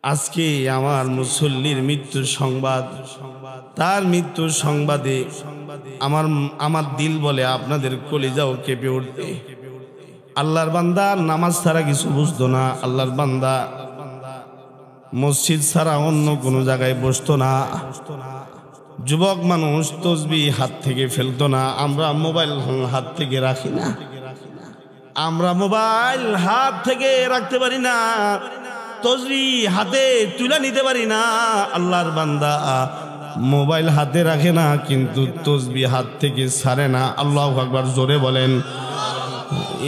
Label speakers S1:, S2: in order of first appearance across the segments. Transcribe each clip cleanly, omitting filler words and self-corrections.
S1: আজকে আমার মুসল্লির মৃত্যুর সংবাদ, তার মৃত্যুর সংবাদে আমার দিল বলে আপনাদের কলিজাও কেঁপে উঠবে। আল্লাহর বান্দা নামাজ ছাড়া কিছু বুঝতো না। আল্লাহর বান্দা মসজিদ ছাড়া অন্য কোনো জায়গায় বসতো না। যুবক মানুষ তসবিহ হাত থেকে ফেলতো না। আমরা মোবাইল হাত থেকে রাখি না, আমরা মোবাইল হাত থেকে রাখতে পারি না, তসবিহ হাতে তুলে নিতে পারি না। আল্লাহর বান্দা মোবাইল হাতে রাখে না, কিন্তু তসবিহ হাত থেকে ছাড়ে না। আল্লাহু আকবার জোরে বলেন।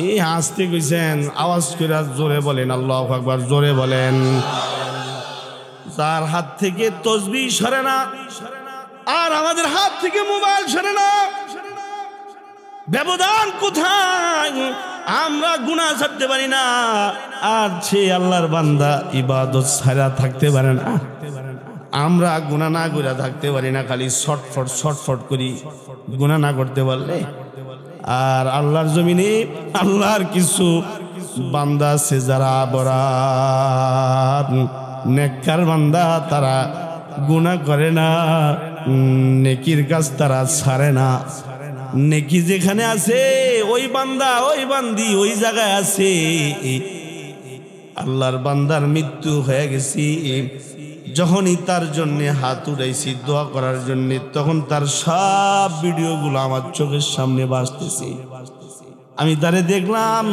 S1: এই আসতে কইছেন, আওয়াজ করে জোরে বলেন আল্লাহু আকবার জোরে বলেন। যার হাত থেকে তসবিহ সরে না আর আমাদের হাত থেকে মোবাইল সরে না, ব্যবধান কোথায়? আমরা গুনাহ ছাড়তে পারি না, আর সে আল্লাহর বান্দা ইবাদত ছাড়া থাকতে পারে না। আমরা গুনাহ না করে থাকতে পারি না, খালি শর্টফট করি গুনাহ না করতে পারলে। আর আল্লাহর জমিনে আল্লাহর কিছু বান্দা আছে যারা বরাত নেককার বান্দা, তারা গুনাহ করে না, নেকির কাজ তারা ছাড়ে না। নেকি যেখানে আছে ওই বান্দা ওই বান্দি ওই জায়গায় আছে। আল্লাহর বান্দার মৃত্যু হয়ে গেছি, যখনই তার জন্য হাত উঠাইছি দোয়া করার জন্য, তখন তার সব ভিডিওগুলো আমার চোখের সামনে ভাসতেছে। আমি তারে দেখলাম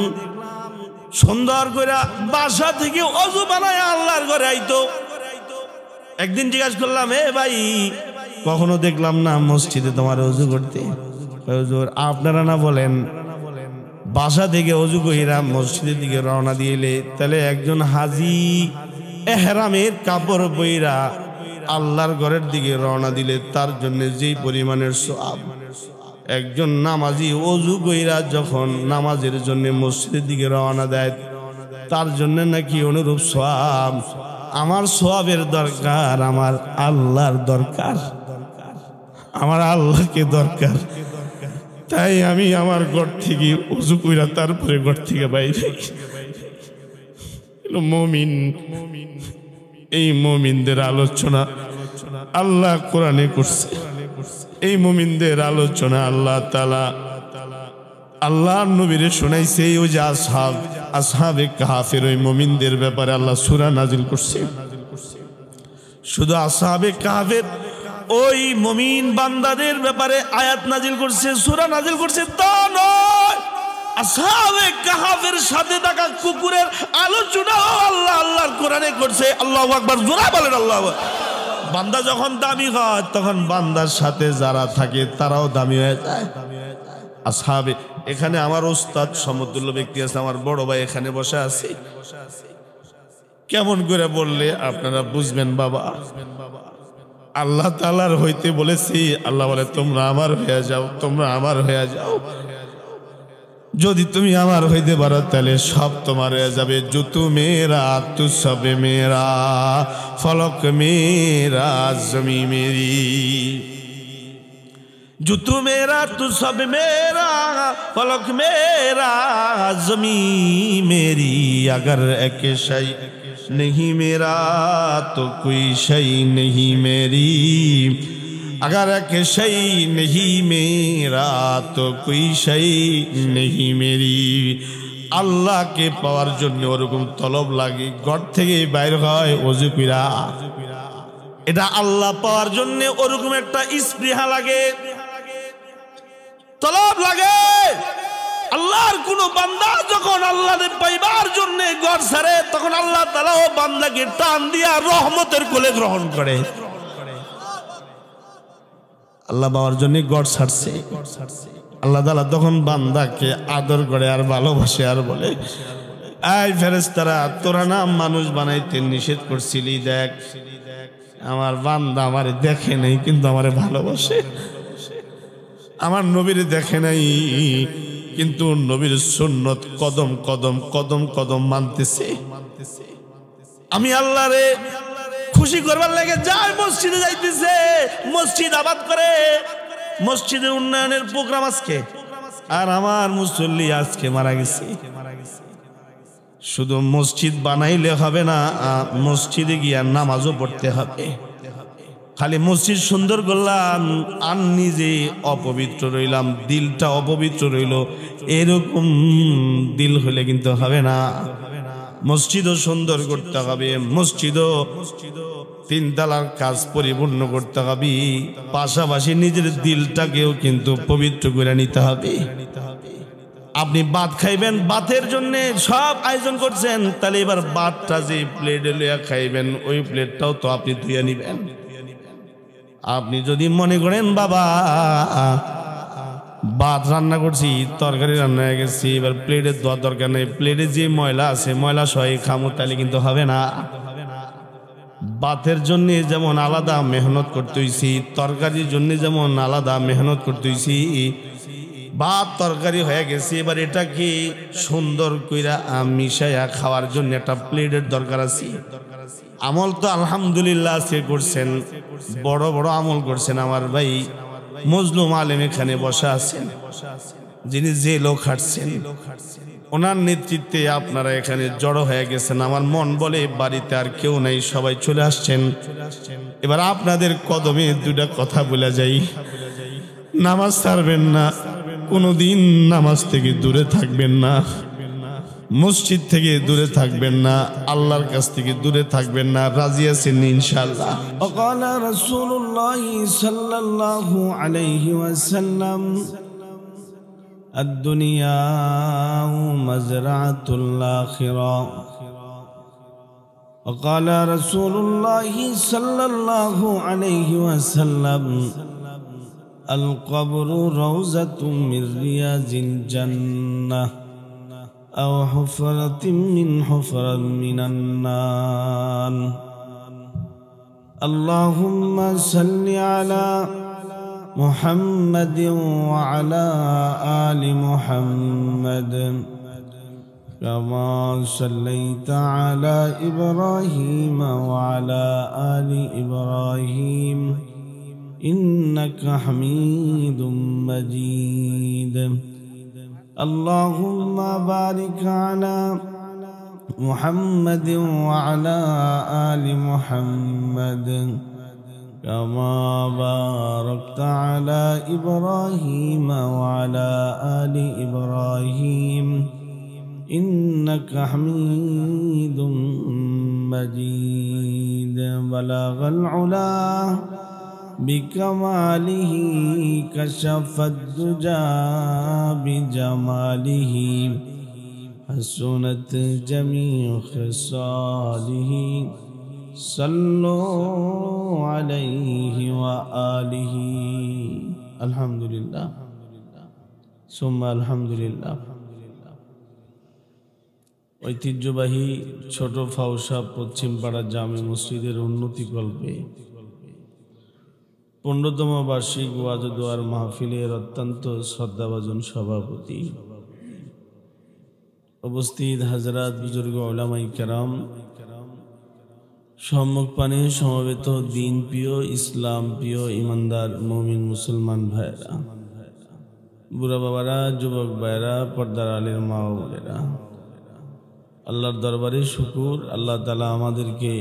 S1: সুন্দর করে বাসা থেকে অজু বানায় আল্লাহর ঘরে আইতো। একদিন জিজ্ঞাসা করলাম, এ ভাই কখনো দেখলাম না মসজিদে তোমার অজু করতে? হুজুর আপনারা না বলেন বাসা থেকে অজু কইরা মসজিদের দিকে রওনা দিলে, তাহলে একজন হাজি এহরামের কাপড় পইরা আল্লাহর ঘরের দিকে রওনা দিলে তার জন্য যেই পরিমাণের সওয়াব, একজন নামাজি অজু কইরা যখন নামাজের জন্য মসজিদের দিকে রওনা দেয় তার জন্য নাকি অনুরূপ সওয়াব। আমার সওয়াবের দরকার, আমার আল্লাহর দরকার, আমার আল্লাহকে দরকার। তাই আমি আমার ঘর থেকে অজু কইরা তারপরে ঘর থেকে বাইরে। মুমিন, এই মুমিনদের আলোচনা আল্লাহ কোরআনে করছে। এই মুমিনদের আলোচনা আল্লাহ তাআলা আল্লাহর নবীরে শোনাইছে। ওই যে আসহাবে কাহফের ওই মুমিনদের ব্যাপারে আল্লাহ সূরা নাজিল করছে। শুধু আসহাবে কাহফের ওই মুমিন বান্দাদের ব্যাপারে আয়াত নাজিল করছে, সূরা নাজিল করছে তা নয়। আসহাবে কাহফের সাথে থাকা কুকুরের আলোচনা আল্লাহর কোরআনে করছে। আল্লাহু আকবার জোরে বলেন আল্লাহু আকবার। বান্দা যখন দামি হয় তখন বান্দার সাথে যারা থাকে তারাও দামি হয়ে যায়। আসহাবে, এখানে আমার ওস্তাদ সমতুল্য ব্যক্তি আছে, আমার বড় ভাই এখানে বসে আছে। কেমন করে বললে আপনারা বুঝবেন বাবা? আল্লাহ তাআলার হইতে বলেছি, আল্লাহ বলে তোমরা আমার হয়ে যাও, তোমরা আমার হয়ে যাও। যদি তুমি আমার হইতে পারো তাহলে সব তোমার হয়ে যাবে। জুতু মেরা তু সব মেরা, ফলক মেরা জমি মেরি। জুতু মেরা তু সব মেরা, ফলক মেরা জমি মেরি। अगर एक शय नहीं मेरा तो कोई शय नहीं मेरी। अगर एक शय नहीं मेरा तो कोई शय नहीं मेरी। আল্লাহকে পাওয়ার জন্য ওরকম তলব লাগে, ঘর থেকে বাইর হয় ওযু কইরা। এটা আল্লাহ পাওয়ার জন্য ওরকম একটা স্পৃহা লাগে, তলব লাগে। আল্লাহর কোন বান্দা যখন আল্লাহকে পাইবার জন্য ঘর ছাড়ে, তখন আল্লাহ তাআলা ও বান্দাকে টান দিয়া রহমতের কোলে গ্রহণ করে। আল্লাহ পাওয়ার জন্য ঘর ছাড়ছে, আল্লাহ তাআলা তখন বান্দাকে আদর করে আর ভালোবাসে আর বলে, এই ফেরেশতারা তোরা না মানুষ বানাইতে নিষেধ করছিলি, দেখ আমার বান্দা আমারে দেখে নাই কিন্তু আমারে ভালোবাসে। আমার নবীরে দেখে নাই কিন্তু নবীর সুন্নত কদম কদম কদম কদম মানতেছে। আমি আল্লাহরে খুশি করবার লাগে যায় মসজিদে যাইতেছে, মসজিদ আবাদ করে, মসজিদের উন্নয়নের প্রোগ্রাম আজকে। আর আমার মুসল্লি আজকে মারা গেছে। শুধু মসজিদ বানাইলে হবে না, মসজিদে গিয়া নামাজও পড়তে হবে। খালি মসজিদ সুন্দর করলাম আর নিজে অপবিত্র রইলাম, দিলটা অপবিত্র রইল, এরকম দিল হলে কিন্তু হবে না। মসজিদও সুন্দর করতে হবে, মসজিদও 3 তলার কাজ পরিপূর্ণ করতে হবে, পাশাপাশি নিজের দিলটাকেও কিন্তু পবিত্র করে নিতে হবে। আপনি ভাত খাইবেন, ভাতের জন্য সব আয়োজন করছেন, তাহলে এবার ভাতটা যে প্লেটে লইয়া খাইবেন ওই প্লেটটাও তো আপনি ধুয়ে নিবেন। আপনি যদি মনে করেন বাবা ভাত রান্না করছি, তরকারি রান্না হয়ে গেছে, এবার প্লেটে ধোয়ার দরকার নেই, প্লেটে যে ময়লা আছে ময়লা সহ খামো, তাহলে কিন্তু হবে না। ভাতের জন্য যেমন আলাদা মেহনত করতে হইছি, তরকারির জন্য যেমন আলাদা মেহনত করতে হইছি, ভাত তরকারি হয়ে গেছে, এবার এটা কি সুন্দর কইরা মিশাইয়া খাওয়ার জন্য একটা প্লেটের দরকার আছে। আমল তো আলহামদুলিল্লাহ সে করছেন, বড় বড় আমল করছেন। আমার ভাই মজলুম আলেম এখানে বসা আছেন, যিনি জেলও খাটছেন, ওনার নেতৃত্বে আপনারা এখানে জড়ো হয়ে গেছেন। আমার মন বলে বাড়িতে আর কেউ নাই, সবাই চলে আসছেন। এবার আপনাদের কদমে 2টা কথা বলে যাই, নামাজ ছাড়বেন না, কোনোদিন নামাজ থেকে দূরে থাকবেন না, মসজিদ থেকে দূরে থাকবেন না, আল্লাহর কাছ থেকে দূরে থাকবেন না। রাজি আছেন ইনশাআল্লাহ?
S2: وقال رسول الله صلى الله عليه وسلم الدنيا مزرعة الآخرة. وقال رسول الله صلى الله عليه وسلم القبر روضة من رياض الجنة أو حفرة من حفر من النار. اللهم صل على محمد وعلى آل محمد كما صليت على إبراهيم وعلى آل إبراهيم إنك حميد مجيد. اللهم بارك على محمد وعلى آل محمد كما باركت على إبراهيم وعلى آل إبراهيم إنك حميد مجيد. بلغ العلا بكماله كشف الدجى بجماله حسنت جميع خصاله صلوا عليه وآله. الحمد لله ثم الحمد لله. ঐতিহ্যবাহী ছোট ফাউসা পশ্চিমপাড়া জামে মসজিদের উন্নতি কল্পে 15তম বার্ষিক ওয়াজ দোয়ার মাহফিলের অত্যন্ত শ্রদ্ধাভাজন সভাপতি, উপস্থিত হাজরাত, বুজুর্গ, উলামায়ে কেরাম, সম্মুখপানে সমবেত দিন প্রিয়, ইসলাম প্রিয়, ইমানদার মুমিন মুসলমান ভাইরা, বুড়া বাবারা, যুবক ভাইরা, পর্দার আলের মা ও বোনেরা, আল্লাহর দরবারে শুকুর, আল্লাহ তাআলা আমাদেরকে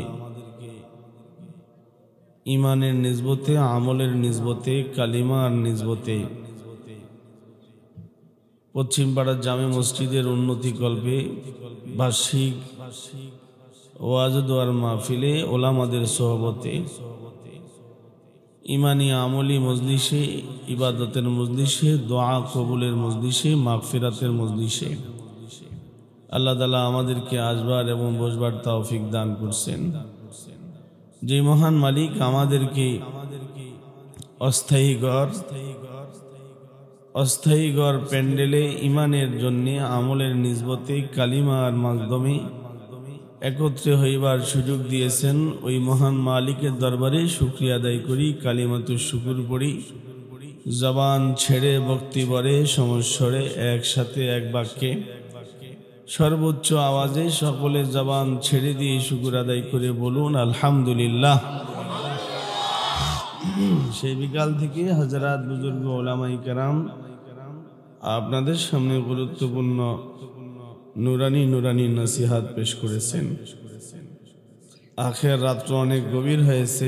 S2: ইমানের নিসবতে, আমলের নিসবতে, কালিমার নিসবতে পশ্চিমপাড়া জামে মসজিদের উন্নতি কল্পে বার্ষিক ওয়াজ দোয়ার মাহফিলে ওলামাদের সোহবতে ইমানি আমলি মজলিসে, ইবাদতের মজলিসে, দোয়া কবুলের মজলিসে, মাগফিরাতের মজলিসে আল্লাহ তাআলা আমাদেরকে আসবার এবং বসবার তৌফিক দান করছেন। যে মহান মালিক আমাদেরকে অস্থায়ী ঘর প্যান্ডেলে ইমানের জন্য, আমলের নিসবতে, কালিমার মাধ্যমে একত্রে হইবার সুযোগ দিয়েছেন, ওই মহান মালিকের দরবারে শুকরিয়া আদায় করি, কালিমাতুশ শুকুর পড়ি, জবান ছেড়ে ভক্তি ভরে সমস্বরে একসাথে এক বাক্যে সর্বোচ্চ আওয়াজে সকলে জবান ছেড়ে দিয়ে শুকুর আদায় করে বলুন আলহামদুলিল্লাহ। সেই বিকাল থেকে হযরত, বুজুর্গ, উলামায়ে কেরাম আপনাদের সামনে গুরুত্বপূর্ণ নুরানি নুরানি নসিহাত পেশ করেছেন। আখের রাত্র অনেক গভীর হয়েছে,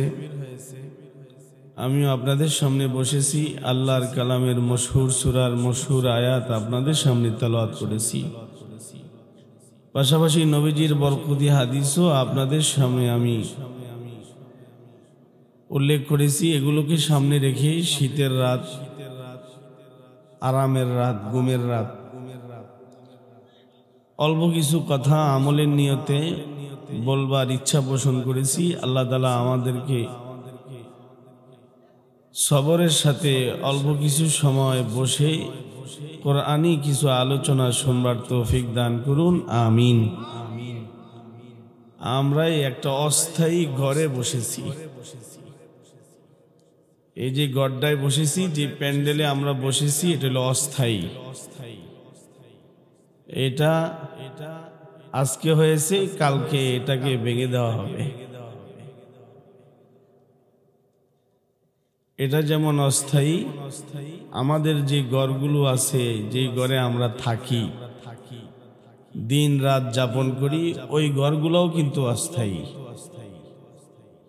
S2: আমিও আপনাদের সামনে বসেছি, আল্লাহর কালামের মশহুর সূরার মশহুর আয়াত আপনাদের সামনে তেলাওয়াত করেছি। পাশাপাশি নবীজির বরকতি হাদিসও আপনাদের সামনে আমি উল্লেখ করেছি। এগুলোকে সামনে রেখে শীতের রাত, আরামের রাত, ঘুমের রাত, অল্প কিছু কথা আমলের নিয়তে বলবার ইচ্ছা পোষণ করেছি। আল্লাহ তাআলা আমাদেরকে সবরের সাথে অল্প কিছু সময় বসে কোরআনি কিছু আলোচনা শুনবার তৌফিক দান করুন, আমিন। আমরাই একটা অস্থায়ী ঘরে বসেছি। এই যে গড্ডায় বসেছি, যে প্যান্ডেলে আমরা বসেছি, এটা হলো অস্থায়ী। এটা আজকে হয়েছে, কালকে এটাকে ভেঙে দেওয়া হবে। এটা যেমন অস্থায়ী, আমাদের যে ঘরগুলো আছে, যে ঘরে আমরা থাকি, দিন রাত যাপন করি, ওই ঘরগুলোও কিন্তু অস্থায়ী।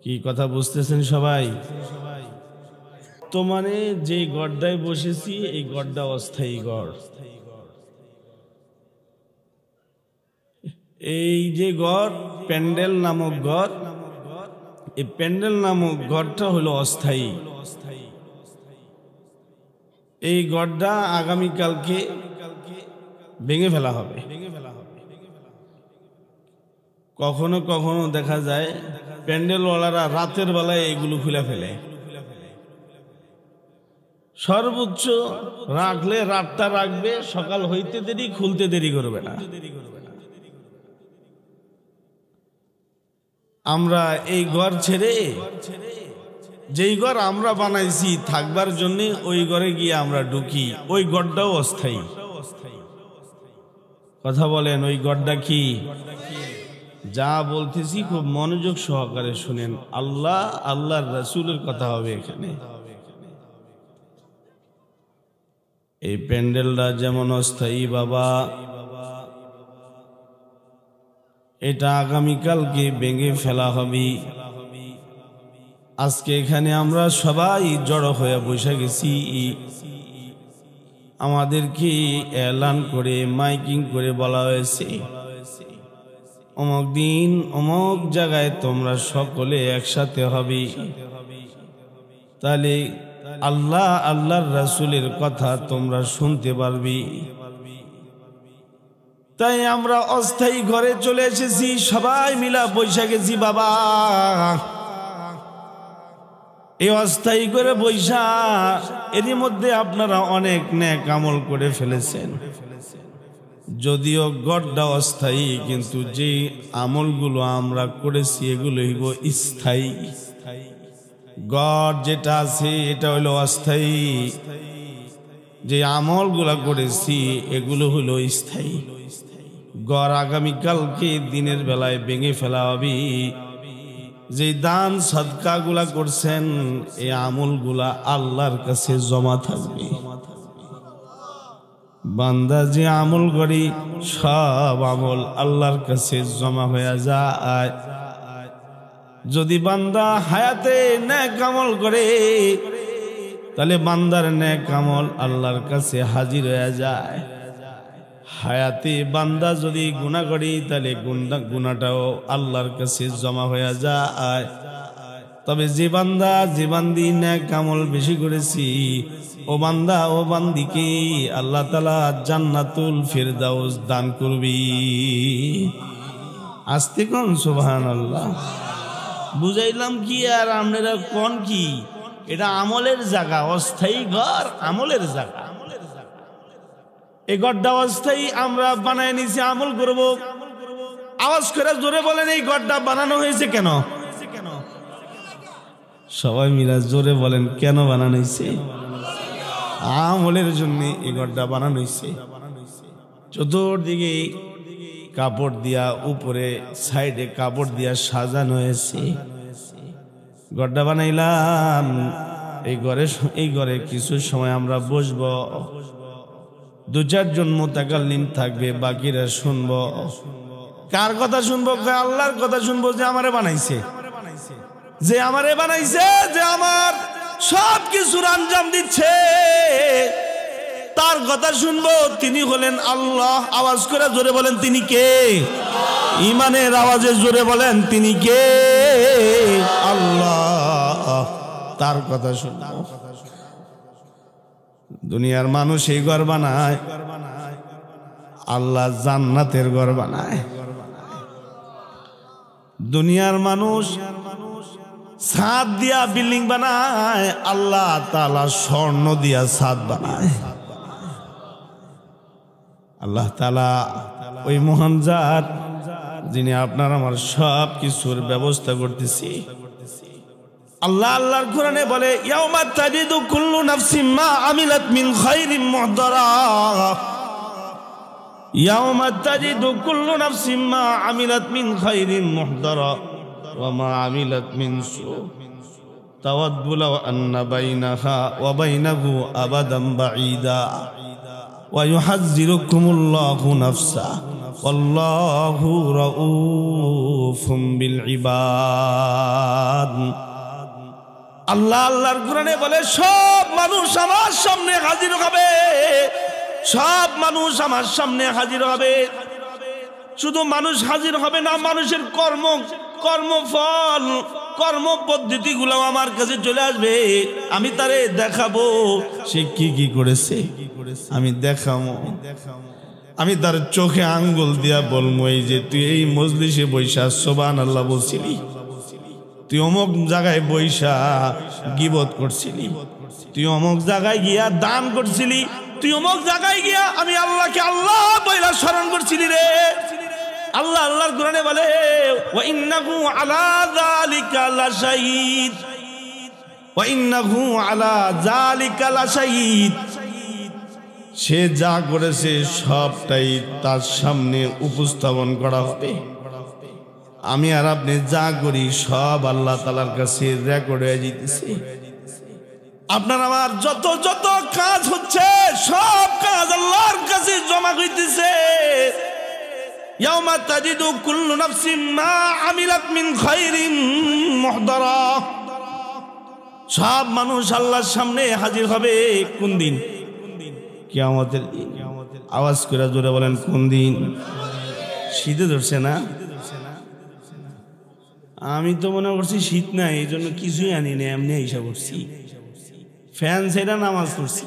S2: কি কথা বুঝতেছেন সবাই? তো মানে যে গড্ডায় বসেছি, এই গড্ডা অস্থায়ী ঘর। এই যে ঘর, প্যান্ডেল নামক ঘর, এই প্যান্ডেল নামক ঘরটা হলো অস্থায়ী। এই ঘরটা আগামীকালকে ভেঙে ফেলা হবে। কখনো কখনো দেখা যায় প্যান্ডেলওয়ালারা রাতের বেলায় এগুলো খুলে ফেলে। সর্বোচ্চ রাখলে রাতটা রাখবে, সকাল হইতে দেরি, খুলতে দেরি করবে না। আমরা এই ঘর ছেড়ে, যেই ঘর আমরা বানাইছি থাকবার জন্য, ওই ঘরে গিয়ে আমরা ঢুকি, ওই ঘরটাও অস্থায়ী। কথা বলেন, ওই ঘরটা কি? যা বলতেছি খুব মনোযোগ সহকারে শুনেন, আল্লাহ আল্লাহর রাসূলের কথা হবে এখানে। এই প্যান্ডেলটা যেমন অস্থায়ী বাবা, এটা আগামীকালকে ভেঙে ফেলা হবে। আজকে এখানে আমরা সবাই জড়ো হয়ে বসে গেছি। আমাদেরকে এলান করে, মাইকিং করে বলা হয়েছে, অমুক দিন অমুক জায়গায় তোমরা সকলে একসাথে হবে। তাহলে আল্লাহ আল্লাহর রাসূলের কথা তোমরা শুনতে পারবি। তাই আমরা অস্থায়ী ঘরে চলে এসেছি, সবাই মিলা বৈশা গেছি বাবা। এই অস্থায়ী করে বৈশা, এরই মধ্যে আপনারা অনেক নেক আমল করে ফেলেছেন। যদিও গড্ডা অস্থায়ী, কিন্তু যে আমলগুলো আমরা করেছি এগুলো হইব স্থায়ী। গড যেটা আছে এটা হলো অস্থায়ী, যে আমলগুলা করেছি এগুলো হলো স্থায়ী। গড় আগামীকালকে দিনের বেলায় ভেঙে ফেলা হবে। যে দান সদকা গুলা করছেন, এই আমলগুলা আল্লাহর কাছে জমা থাকবে। বান্দা যে আমল করি, সব আমল আল্লাহর কাছে জমা হয়ে যায়। যদি বান্দা হায়াতে নেক আমল করে, তাহলে বান্দার নেক আমল আল্লাহর কাছে হাজির হয়ে যায়। হায়াতে বান্দা যদি গুনাহ করি, তাহলে গুনাহটাও আল্লাহর কাছে জমা হয়ে যায়। তবে যে বান্দা, যে বান্দি নেক আমল বেশি করেছি, ও বান্দা ও বান্দিকে আল্লাহ তাআলা জান্নাতুল ফিরদাউস দান করবি। আস্তে কোন সুবহানাল্লাহ। বুঝাইলাম কি আর আপনারা কোন কি? এটা আমলের জায়গা, অস্থায়ী ঘর, আমলের জায়গা। এই ঘরটা অস্থায়ী, আমরা বানায় নিছি, আমল করব। আওয়াজ করে জোরে বলেন, এই ঘরটা বানানো হয়েছে কেন? সবাই মিলে জোরে বলেন, কেন বানানো হয়েছে? আমলের জন্য এই ঘরটা বানানো হয়েছে। চতুর্দিকে কাপড় দিয়া, উপরে সাইডে কাপড় দিয়া সাজানো হয়েছে। ঘরটা বানাইলাম, এই ঘরে কিছু সময় আমরা বসবো। 2-4 জন মুতাকাল্লিম থাকবে, বাকিরা শুনবো। কার কথা শুনবো? আল্লাহর কথা শুনবো, যে আমারে বানাইছে, যে আমারে বানাইছে, যে আমার সব কিছুর আঞ্জাম দিচ্ছে, তার কথা শুনবো। তিনি হলেন আল্লাহ। আওয়াজ করে জোরে বলেন তিনি কে? ইমানের আওয়াজে জোরে বলেন তিনি কে? আল্লাহ। তার কথা শুনবো। দুনিয়ার মানুষ এই ঘর বানায়, আল্লাহ জান্নাতের ঘর বানায়। দুনিয়ার মানুষ ছাদ দিয়া বিল্ডিং বানায়, আল্লাহ তাআলা স্বর্ণ দিয়া ছাদ বানায়। আল্লাহ তাআলা ওই মহান জাত, যিনি আপনার আমার সব কিছুর ব্যবস্থা করতেছি। আল্লাহ আল্লাহর কোরআনে বলে, ইয়াউমা তাজিদু কুল্লু নাফসিন মা আমিলাত মিন খায়রিন মুহদারা। ইয়াউমা তাজিদু কুল্লু নাফসিন মা আমিলাত মিন খায়রিন মুহদারা ওয়া মা আমিলাত মিন সু তাওয়াদ্দু লাও আন্না বাইনাহা ওয়া বাইনাহু আবাদান বাঈদা ওয়া ইউহাযযিরুকুমুল্লাহু নাফসা ওয়াল্লাহু রাউফুম বিল ইবাদ। আল্লাহ আল্লাহর কোরআনে বলে, সব মানুষ আমার সামনে হাজির হবে, সব মানুষ আমার সামনে হাজির হবে। শুধু মানুষ হাজির হবে না, মানুষের কর্মফল, কর্ম পদ্ধতিগুলো আমার কাছে চলে আসবে। আমি তারে দেখাবো সে কি কি করেছে, আমি দেখাবো। আমি তার চোখে আঙ্গুল দিয়া বলবো, এই যে তুই এই মজলিসে বৈশা সুবহানাল্লাহ বলছিলি, তুই অমুক জায়গায় বৈশা গীবত করছিলি, তুই অমুক জায়গায় গিয়া দান করছিলি, তুই অমুক জায়গায় গিয়া আমি আল্লাহকে আল্লাহ বইলা স্মরণ করছিলি রে। আল্লাহ আল্লাহর কোরআনে বলে, ওয়া ইন্নাহু আলা যালিকা লাশাহীদ, ওয়া ইন্নাহু আলা যালিকা লাশাহীদ। সে যা করেছে সবটাই তার সামনে উপস্থাপন করা হবে। আমি আর আপনি যা করি সব আল্লাহ তাআলার কাছে রেকর্ড হয়ে যেতেছে। আপনার আমার যত যত কাজ হচ্ছে, সব কাজ আল্লাহর কাছে জমা হইতেছে। ইয়াউমা তাজিদু কুল্লু নাফসিন মা আমিলাত মিন খায়রিন মুহদারা। সব মানুষ আল্লাহর সামনে হাজির হবে। কোন দিন? কিয়ামতের দিন। আওয়াজ করে জোরে বলেন কোন দিন? শীতে ধরছে না? আমি তো মনে করছি শীত নাই, এই জন্য কিছুই আনি না, এমনি আইসা করছি, ফ্যান ছেড়ে নামাজ পড়ছি।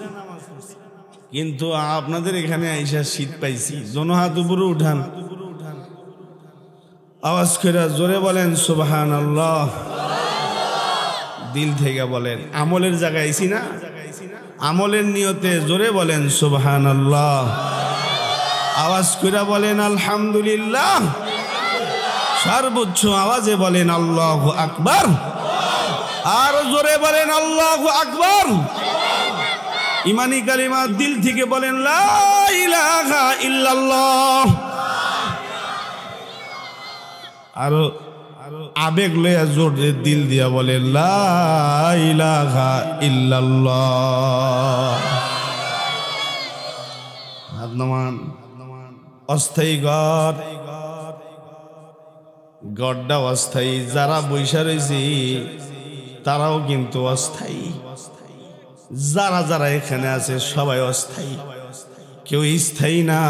S2: কিন্তু আপনাদের এখানে আইসা শীত পাইছি। দোনো হাত উপরে উঠান, আওয়াজ করে জোরে বলেন সুবহানাল্লাহ। দিল থেকে বলেন, আমলের জায়গায় আইছি না, আমলের নিয়তে জোরে বলেন সুবহানাল্লাহ। আওয়াজ করে বলেন আলহামদুলিল্লাহ। সর্বোচ্চ আওয়াজে বলেন আল্লাহু আকবার। আর জোরে বলেন আল্লাহু আকবার। ইমানি কালিমা দিল থেকে বলেন লা ইলাহা ইল্লাল্লাহ। আরো আবেগ লইয়া জোরে দিল দিয়া বলেন লা ইলাহা ইল্লাল্লাহ। অস্থায়ী গড়টা অস্থায়ী, যারা বৈশা রয়েছে তারাও কিন্তু অস্থায়ী, যারা যারা এখানে আছে সবাই অস্থায়ী, কেউ স্থায়ী না।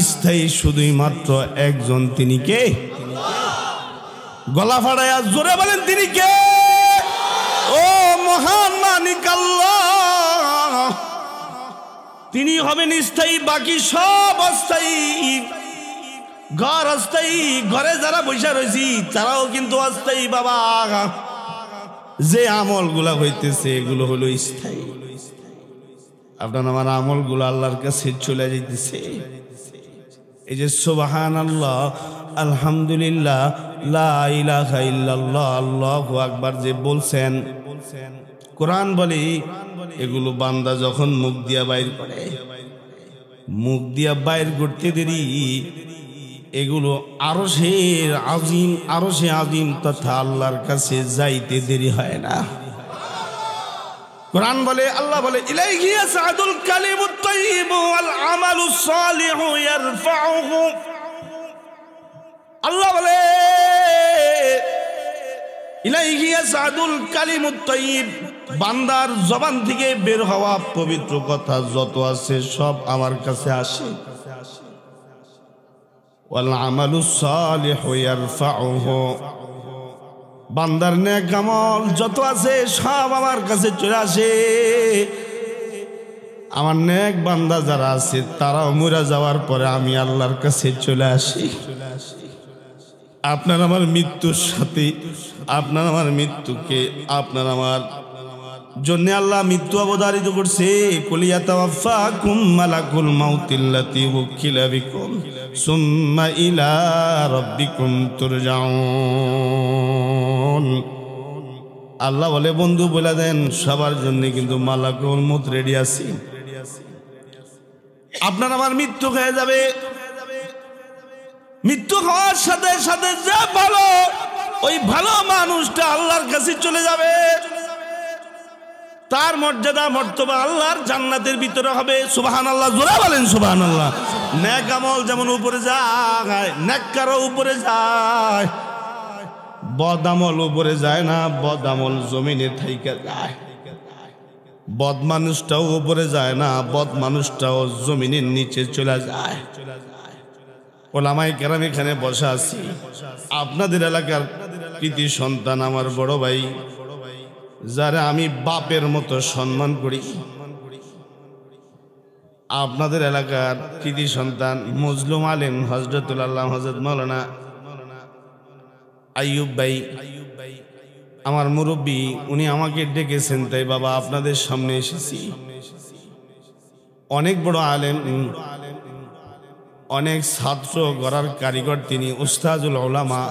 S2: স্থায়ী শুধুই মাত্র একজন, তিনি কে? গলা ফাড়ায়া জোরে বলেন তিনি কে? ও মহান মালিক আল্লাহ। তিনি হবেন স্থায়ী, বাকি সব অস্থায়ী। ঘর অস্থায়ী, ঘরে যারা বৈশা রয়েছি তারাও কিন্তু অস্থায়ী বাবা। যে আমলগুলা হইতেছে এগুলো হলো স্থায়ী। আপনার আমার আমলগুলো আল্লাহর কাছে চলে যাইতেছে। এই যে সুবহানাল্লাহ, আলহামদুলিল্লাহ, লা ইলাহা ইল্লাল্লাহ, আল্লাহু আকবার যে বলছেন, কোরআন বলে এগুলো বান্দা যখন মুখ দিয়া বাইর করে, মুখ দিয়া বাইর করতে দেরি এগুলো আরশের আজিম তথা আল্লাহর কাছে যাইতে দেরি হয় না।
S1: কুরআন বলে, আল্লাহ বলে, ইলাইহি ইয়াসআদুল কালিমুত তাইয়্যিবু ওয়াল আমালুস সালিহু ইয়ারফাউহু। আল্লাহ বলে, ইলাইহি ইয়াসআদুল কালিমুত তাইয়্যিব, বান্দার জবান থেকে বের হওয়া পবিত্র কথা যত আছে সব আমার কাছে আসে। ওয়াল আমালুস সালিহু ইয়ারফাউহু, বান্দার নেক আমল যত আছে সব আমার কাছে চলে আসে। আমার নেক বান্দা যারা আছে তারাও মরে যাওয়ার পরে আমি আল্লাহর কাছে চলে আসি। আপনার আমার মৃত্যুর সাথে, আপনার আমার মৃত্যুকে আপনার আমার জন্য আল্লাহ মৃত্যু অবধারিত করছে। কুলিয়া তাওয়াফাকুম মালাকুল মাউতিল্লাতি ওয়াকিলা বিকুম সুম্মা ইলা রাব্বিকুম তুরজাউন। আল্লাহ বলে, বন্ধু বলে দেন সবার জন্য কিন্তু মালাকুল মউত রেডি আছে। আপনার আমার মৃত্যু হয়ে যাবে। মৃত্যু হওয়ার সাথে সাথে যা ভালো, ওই ভালো মানুষটা আল্লাহর কাছে চলে যাবে। তার মর্যাদা মর্তবা আল্লাহর জান্নাতের ভিতরে হবে। সুবহানাল্লাহ, জোরে বলেন সুবহানাল্লাহ। নেক আমল যেমন উপরে যায়, নেককারও উপরে যায়, বদ আমল উপরে যায় না, বদ আমল জমিনে থাইকা যায়। বদ মানুষটাও উপরে যায় না, বদ মানুষটাও জমিনের নিচে চলে যায়। ওলামায়ে কেরাম এখানে বসা আছি, আপনাদের এলাকার কৃতি সন্তান আমার বড় ভাই, যারা আমি বাপের মতো সম্মান করি, আপনাদের এলাকার কৃতি সন্তান মজলুম আলেম হযরতুল আল্লাহ হযরত মাওলানা আইয়ুব ভাই, আমার মুরব্বী, উনি আমাকে ডেকেছেন, তাই বাবা আপনাদের সামনে এসেছি। অনেক বড় আলেম, অনেক ছাত্র গড়ার কারিগর তিনি, উস্তাজুল উলামা।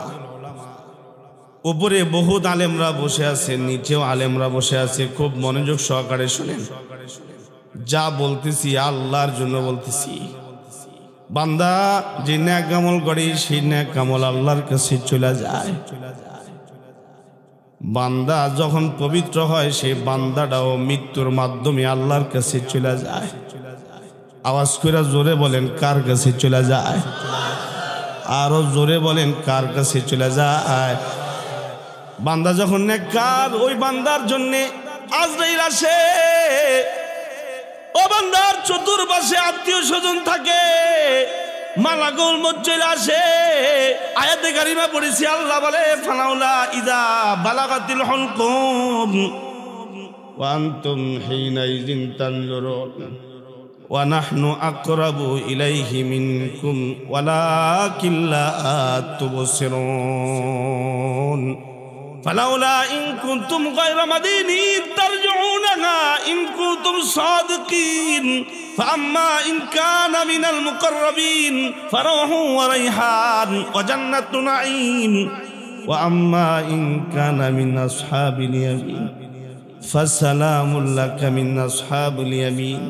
S1: উপরে বহুত আলেমরা বসে আছে, নিচেও আলেমরা বসে আছে। খুব মনোযোগ সহকারে শুনেন, যা বলতেছি আল্লাহর জন্য বলতেছি। বান্দা যে নেক আমল করে সেই নেক আমল আল্লাহর কাছে চলে যায়। বান্দা যখন পবিত্র হয় সেই বান্দাটাও মৃত্যুর মাধ্যমে আল্লাহর কাছে চলে যায়। আওয়াজ করে জোরে বলেন, কার কাছে চলে যায়? আরো জোরে বলেন, কার কাছে চলে যায়? বান্দা যখন নেককার, ওই বান্দার জন্য আজরাইল আসে। ও বান্দার চতুর্পাশে আত্মীয় স্বজন থাকে, মালাকুল মউত চলে আসে। আয়াতে কারিমা পড়েছি, আল্লাহ বলে, ফালাউলা ইযা বালাগাতিল হুলকুম ওয়া আনতুম হিনাইযিন তানজুরুন ওয়া নাহনু আকরাবু ইলাইহি মিনকুম ওয়ালাকিন লা তুবসিরুন। ফালাউলা ইন কুনতুম গায়রা মাদিনিন তারজিউনাহা ইন কুনতুম সাদিকিন ফাআম্মা ইন কানা মিনাল মুকাররাবিন ফারাহু ওয়া রাইহান ওয়া জান্নাতু নাঈম ওয়া আম্মা ইন কানা মিন আসহাবিল ইয়ামিন ফাসালামুল লাকা মিন আসহাবিল ইয়ামিন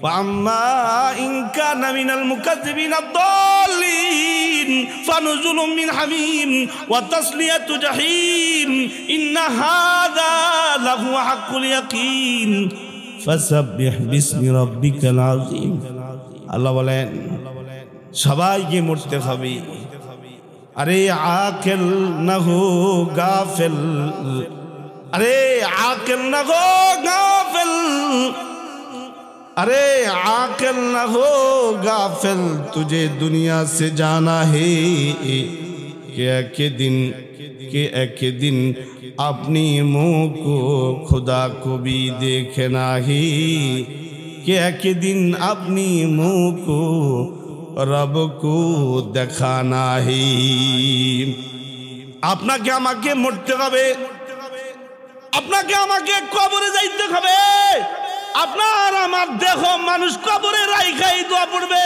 S1: وأما إن كان من المكذبين الضالين فنزل من حميم وتصلية جحيم إن هذا لهو حق اليقين فسبح باسم ربك العظيم। আল্লাহ বলেন সবাইকে মরতে হবে। আরে আকেল না হো গাফেল, আরে আকেল না হো গাফেল, अरे आकल न हो गाफिल, तुझे दुनिया से जाना है कि एक दिन अपनी मुँह को खुदा को भी देखना है, कि एक दिन अपनी मुँह को रब को देखाना है। আপনাকে আমাকে মরতে হবে, আপনাকে আমাকে কবরে যাইতে হবে। আপনার আমার দেহ মানুষ কবরে রাইখাই দোয়া পড়বে,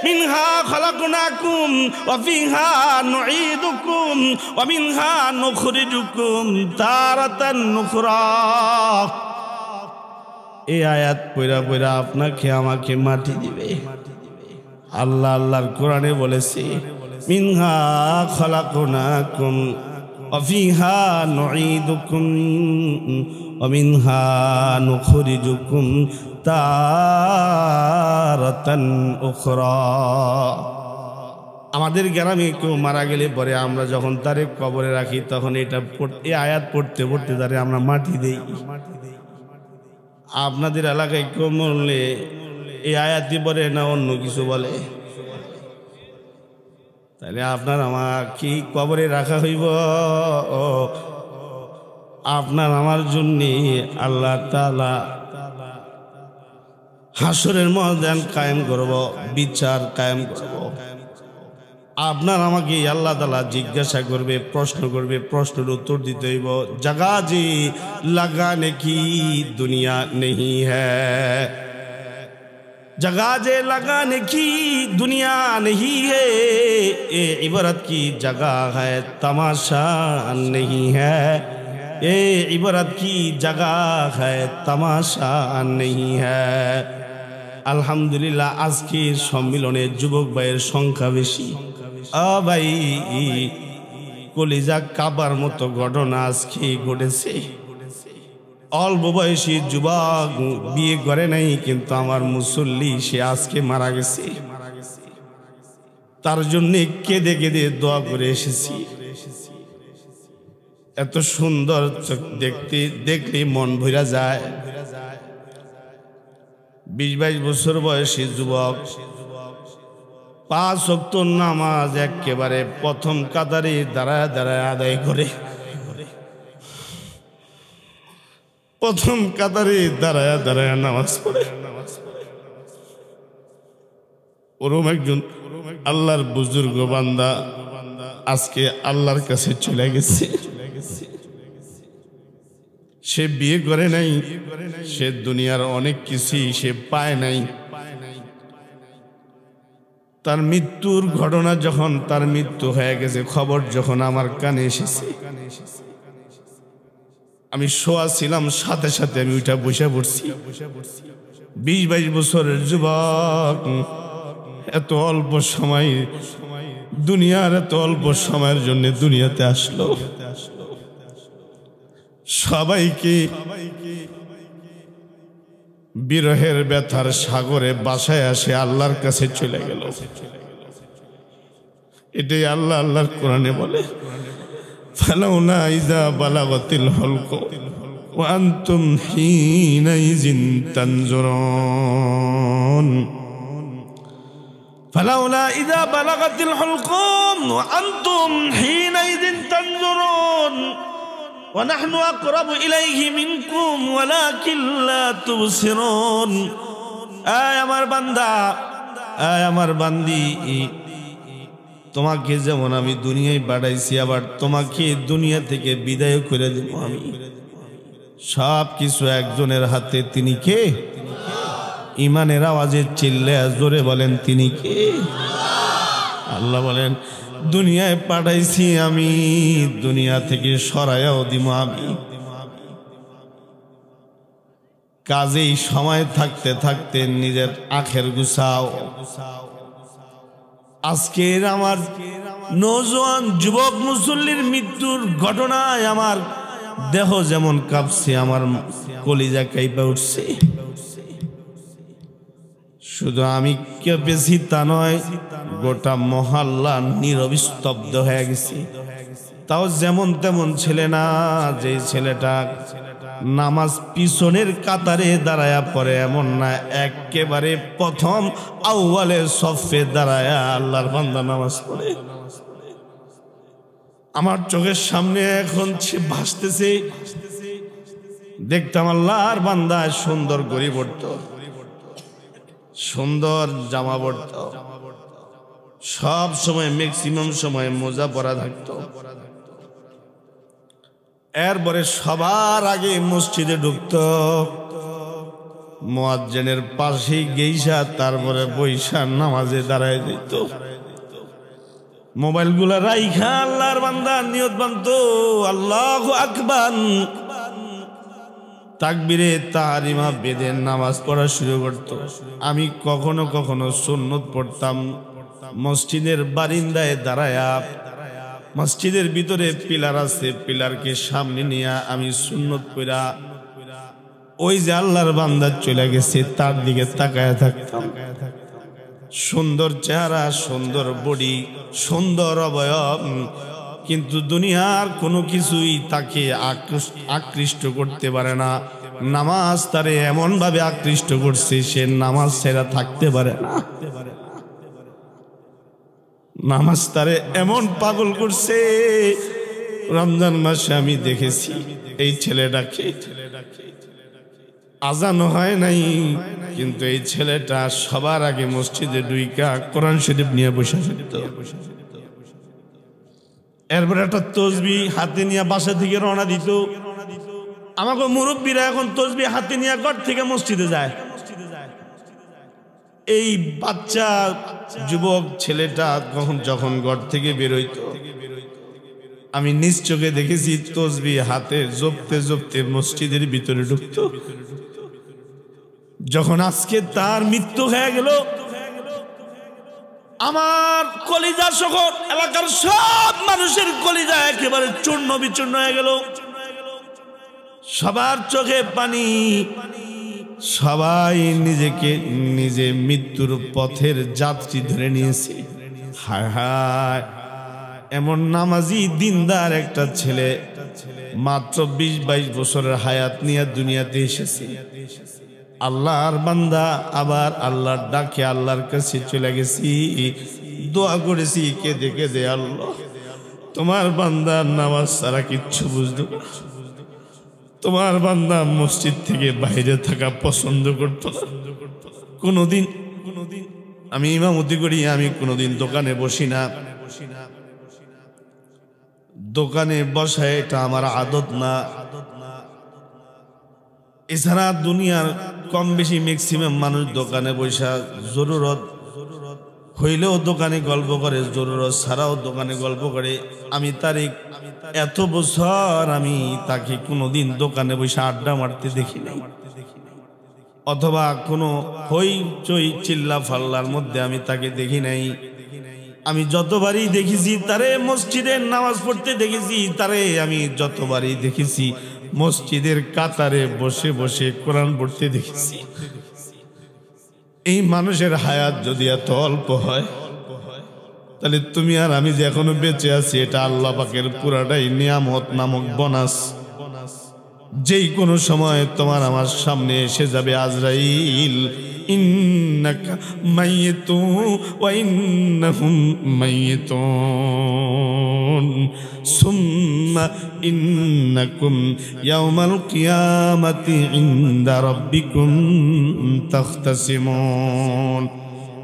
S1: মিনহা খালাকনাকুম ওয়া ফিহা নুঈদুকুম ওয়া মিনহা নুখরিজুকুম তারাতান নুখরা। এই আয়াত পড়া পড়া আপনাকে আমাকে মাটি দিবে। আল্লাহ আল্লাহর কোরআনে বলেছে, মিনহা খালাকনাকুম وفيها نعيدكم ومنها نخرجكم تارة أخرى আমাদের গ্রামে কেউ মারা গেলে পরে আমরা যখন তারে কবরে রাখি তখন এই আয়াত পড়তে পড়তে তারে আমরা মাটি দেই। আপনাদের এলাকায় কেউ মরলে এই আয়াতই পড়ে না অন্য কিছু বলে? তাহলে আপনার আমার কি কবরে রাখা হইব? আপনার আমার জন্যে আল্লাহ তাআলা হাসরের ময়দান কায়েম করব, বিচার কায়েম করব। আপনার আমাকে আল্লাহ তাআলা জিজ্ঞাসা করবে, প্রশ্ন করবে, প্রশ্নের উত্তর দিতে হইব। জগা জি লাগানে কি দুনিয়া नहीं है, जगह जे लगाने की दुनिया नहीं है, ये इबरत की जगह है तमाशा नहीं है, ये इबरत की जगह है तमाशा नहीं है। আলহামদুলিল্লাহ আজকের সম্মিলনে যুবক ভাইয়ের সংখ্যা বেশি। ভাই কলিজা কাবার মতো ঘটনা আজকে ঘটেছে। অল্প বয়সী যুবক, বিয়ে করে নাই, কিন্তু আমার মুসল্লি সে আজকে মারা গেছে। তার জন্য কেঁদে কেঁদে দোয়া করে এসেছি। এত সুন্দর দেখলে মন ভরা যায়। 20-22 বছর বয়সী যুবক, 5 ওয়াক্ত নামাজ একেবারে প্রথম কাতারে দাঁড়ায় দাঁড়ায় আদায় করে, প্রথম কাতারে দাঁড়ায় দাঁড়ায় নামাজ পড়ে। ওরম একজন আল্লাহর বুজুর্গ বান্দা আজকে আল্লাহর কাছে চলে গেছে। সে বিয়ে করে নাই, সে দুনিয়ার অনেক কিছুই সে পায় নাই। তার মৃত্যুর ঘটনা যখন তার মৃত্যু হয়ে গেছে, খবর যখন আমার কানে এসেছে, আমি শোয়া ছিলাম, সাথে সাথে আমি ওইটা বসে পড়ছি। 20-22 বছরের যুবক, এত অল্প সময় দুনিয়ার, এত অল্প সময়ের জন্য দুনিয়াতে আসলো। সবাইকে বিরহের ব্যথার সাগরে বাসায় আসে আল্লাহর কাছে চলে গেল। এটাই আল্লাহ আল্লাহর কোরআনে বলে, ফালাউলা ইযা বালাগাতিল হুলকু ওয়া আনতুম হিনাইযিন তানজুরুন, ফালাউলা ইযা বালাগাতিল হুলকুম ওয়া আনতুম হিনাইযিন তানজুরুন ওয়া নাহনু আকরাবু ইলাইহি মিনকুম ওয়ালাকিন লা তুবসিরুন। আয় আমার বান্দা, আয় আমার বান্দি, তোমাকে যেমন আমি দুনিয়ায় পাঠাইছি, আবার তোমাকে দুনিয়া থেকে বিদায় করে দেব আমি। সব কিছু একজনের হাতে। তিনি কে? ইমানের আওয়াজে চিল্লে জোরে বলেন, তিনি কে? আল্লাহ বলেন, দুনিয়ায় পাঠাইছি আমি, দুনিয়া থেকে সরাইয়াও দিব আমি। কাজেই সময় থাকতে থাকতে নিজের আখের গুছাও। আজকের আমার নওজোয়ান যুবক মুসল্লির মৃত্যুর ঘটনায় আমার দেহ যেমন কাঁপছে, আমার কলিজা কাঁপে উঠছে। শুধু আমি কেঁপেছি তা নয়, গোটা মহল্লা নীরব স্তব্ধ হয়ে গেছে। তাও যেমন তেমন ছেলে না, যে ছেলেটা নামাজ পিছনের কাতারে দাঁড়ায়া পড়ে এমন না, একেবারে প্রথম আউয়ালে সফে দাঁড়ায়া আল্লাহর বান্দা নামাজ পড়ে। আমার চোখের সামনে এখন সে ভাসতেছে। দেখতাম আল্লাহর বান্দা সুন্দর গড়ি পড়ত, সুন্দর জামা পড়ত, সব সময় ম্যাক্সিমাম সময় মোজা পরা থাকতো। এরপরে সবার আগে মসজিদে ঢুকত, মুয়াজ্জিনের পাশে গেইসা তারপরে বৈশা নামাজে দাঁড়ায় যেত। মোবাইল গুলা রাইখা আল্লাহর বান্দা নিয়ত বানতো, আল্লাহু আকবার, তাকবীরে তাহরিমা বেদে নামাজ পড়া শুরু করত। আমি কখনো কখনো সুন্নত পড়তাম মসজিদের বারিন্দায় দাঁড়ায়া, মসজিদের ভিতরে পিলার আছে, পিলারকে সামনে নিয়ে আমি সুন্নত কইরা ওই যে আল্লাহর বান্দা চলে গেছে তার দিকে তাকায় থাকতাম। সুন্দর চেহারা, সুন্দর বডি, সুন্দর অবয়ব, কিন্তু দুনিয়ার কোনো কিছুই তাকে আকৃষ্ট করতে পারে না। নামাজ তারে এমন ভাবে আকৃষ্ট করছে সে নামাজ ছেড়ে থাকতে পারে না। নামাজ তারে এমন পাগল করছে। রমজান মাসে আমি দেখেছি এই ছেলেটাকে, আজানো হয় নাই কিন্তু এই ছেলেটা সবার আগে মসজিদে ঢুইকা কোরআন শরীফ নিয়ে বসে থাকতো। এরপর একটা তসবিহ হাতে নিয়ে বাসা থেকে রওনা দিত। আমাকে মুরব্বীরা এখন তসবিহ হাতে নিয়ে ঘর থেকে মসজিদে যায়। এই বাচ্চা যুবক ছেলেটা যখন ঘর থেকে বেরোইতো আমি নিজ চোখে দেখেছি তসবিহ হাতে জপতে জপতে মসজিদের ভিতরে ঢুকতো। যখন আজকে তার মৃত্যু হয়ে গেল, আমার কলিজা সহ এলাকার সব মানুষের কলিজা একেবারে চূর্ণ বিচূর্ণ হয়ে গেল। সবার চোখে পানি, সবাই নিজেকে নিজে মৃত্যুর পথের যাত্রী ধরে নিয়েছে। হায় হায়, এমন নামাজি দিনদার একটা ছেলে মাত্র 20-22 বছরের হায়াত নিয়ে দুনিয়াতে এসেছে। আল্লাহর বান্দা, আবার আল্লাহর ডাকে আল্লাহর কাছে চলে গেছি, দোয়া করেছি কেঁদে কেঁদে, আল্লাহ তোমার বান্দা নামাজ ছাড়া কিচ্ছু বুঝতো না, তোমার বান্দা মসজিদ থেকে বাইরে থাকা পছন্দ করতো না। কোনোদিন আমি ইমামতি করি, আমি কোনোদিন দোকানে বসি না, দোকানে বসা এটা আমার আদত না। এছাড়া দুনিয়ার কম বেশি ম্যাক্সিমাম মানুষ দোকানে বসা জরুরত হইলেও দোকানে গল্প করে, জরুরত ছাড়াও দোকানে গল্প করে। আমি এত বছর আমি তাকে কোনোদিন দোকানে বসে আড্ডা মারতে দেখি নাই, অথবা কোনো হইচই চিল্লা ফাল্লার মধ্যে আমি তাকে দেখি নাই। আমি যতবারই দেখেছি তারে মসজিদের নামাজ পড়তে দেখেছি, তারে আমি যতবারই দেখেছি মসজিদের কাতারে বসে বসে কোরআন পড়তে দেখেছি। এই মানুষের হায়াত যদি এত অল্প হয়, তাহলে তুমি আর আমি যে এখনো বেঁচে আছি এটা আল্লাহ পাকের পুরাটাই নিয়ামত নামক বোনাস। যেই কোনো সময় তোমার আমার সামনে এসে যাবে আজরাইল, ইন্নাকা মাইয়িতুন ওয়া ইন্নাহুম মাইয়িতুন সুম্মা ইন্নাকুম ইয়াওমাল কিয়ামাতি ইনদা রাব্বিকুম তাখতাসিমুন।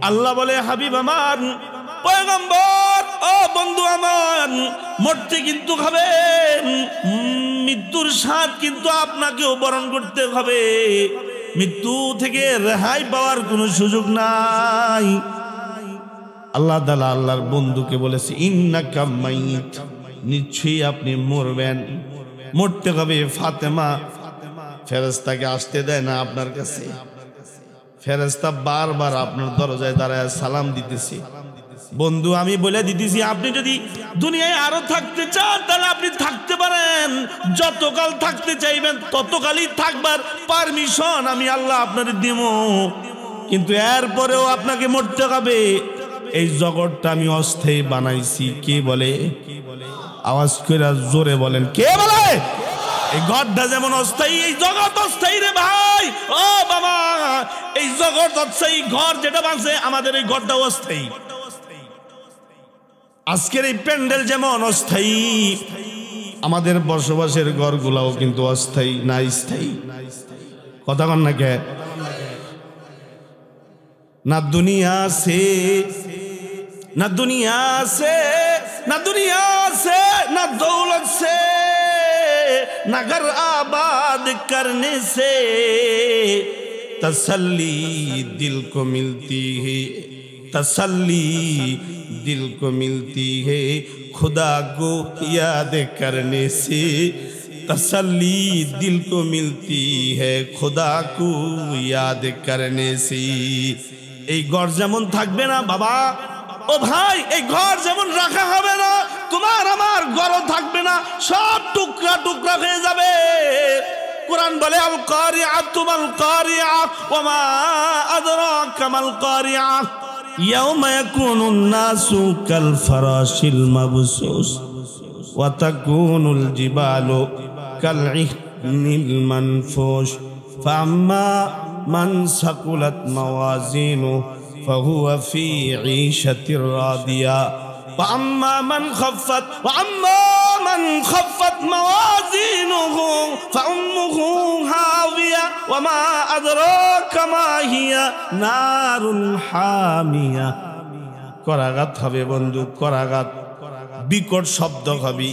S1: আল্লাহ বলে, হাবিব আমার, পয়গম্বর, ও বন্ধু আমার, মরতে কিন্তু হবেন, মৃত্যুর স্বাদ কিন্তু আপনাকেও বরণ করতে হবে। মৃত্যু থেকে রেহাই পাওয়ার কোনো সুযোগ নাই। আল্লাহ তাআলা আল্লাহর বন্ধুকে বলেছে, ইন্নাকা মাইয়িত, নিশ্চয়ই আপনি মরবেন, মরতে হবে। ফাতেমা ফেরেশতাকে আসতে দেয় না আপনার কাছে। ফেরেশতা বারবার আপনার দরজায় দাঁড়ায় সালাম দিতেছে। বন্ধু, আমি বলে দিতেছি, আপনি যদি দুনিয়ায় আরো থাকতে চান তাহলে আপনি থাকতে পারেন, যতকাল থাকতে চাইবেন ততকালই থাকবার পারমিশন আমি আল্লাহ আপনার দিব, কিন্তু এরপরেও আপনাকে মরতে হবে। এই জগৎটা আমি অস্থায়ী বানাইছি। কে বলে? আওয়াজ করে জোরে বলেন, কে বলে? এই ঘরটা যেমন অস্থায়ী, এই জগৎ অস্থায়ী রে ভাই। ও বাবা, এই জগৎ অস্থায়ী, ঘর যেটা বাঁচে আমাদের এই ঘরটাও অস্থায়ী। আজকের এই প্যান্ডেল যেমন অস্থায়ী, আমাদের বসবাসের ঘরগুলাও কিন্তু অস্থায়ী না স্থায়ী। কথা কন না কে? না দুনিয়া সে, না দুনিয়া সে, না দুনিয়া সে, না দৌলত से, ना घर आबाद करने से तसल्ली दिल को मिलती है, तसल्ली दिल को मिलती है, खुदा को याद करने से तसल्ली दिल को मिलती है, खुदा को याद करने से। এই ঘর যেমন থাকবে না বাবা, ও ভাই, এই ঘর যেমন রাখা হবে না, তোমার আমার ঘরও থাকবে না, সব টুকরা টুকরা হয়ে যাবে। কুরআন বলে আল কারিআতু মাল কারিআ ওয়া মা আদরাকা মাল কারিআ ইয়াউমা ইয়াকুনুন নাসু কাল ফারাশিল মাবসুস ওয়া তাকুনুল জিবালু কাল ইহনিল মানফুশ ফাআম্মা মান সাকুলাত মাওয়াজিনু ফাহুয়া ফি ঈশাতির রাদিয়া وأما من خفت موازينه فأمه هاوية وما أدراك ما هي نار حامية করাঘাত হবে বন্ধু, করাঘাত, বিকট শব্দ হবে।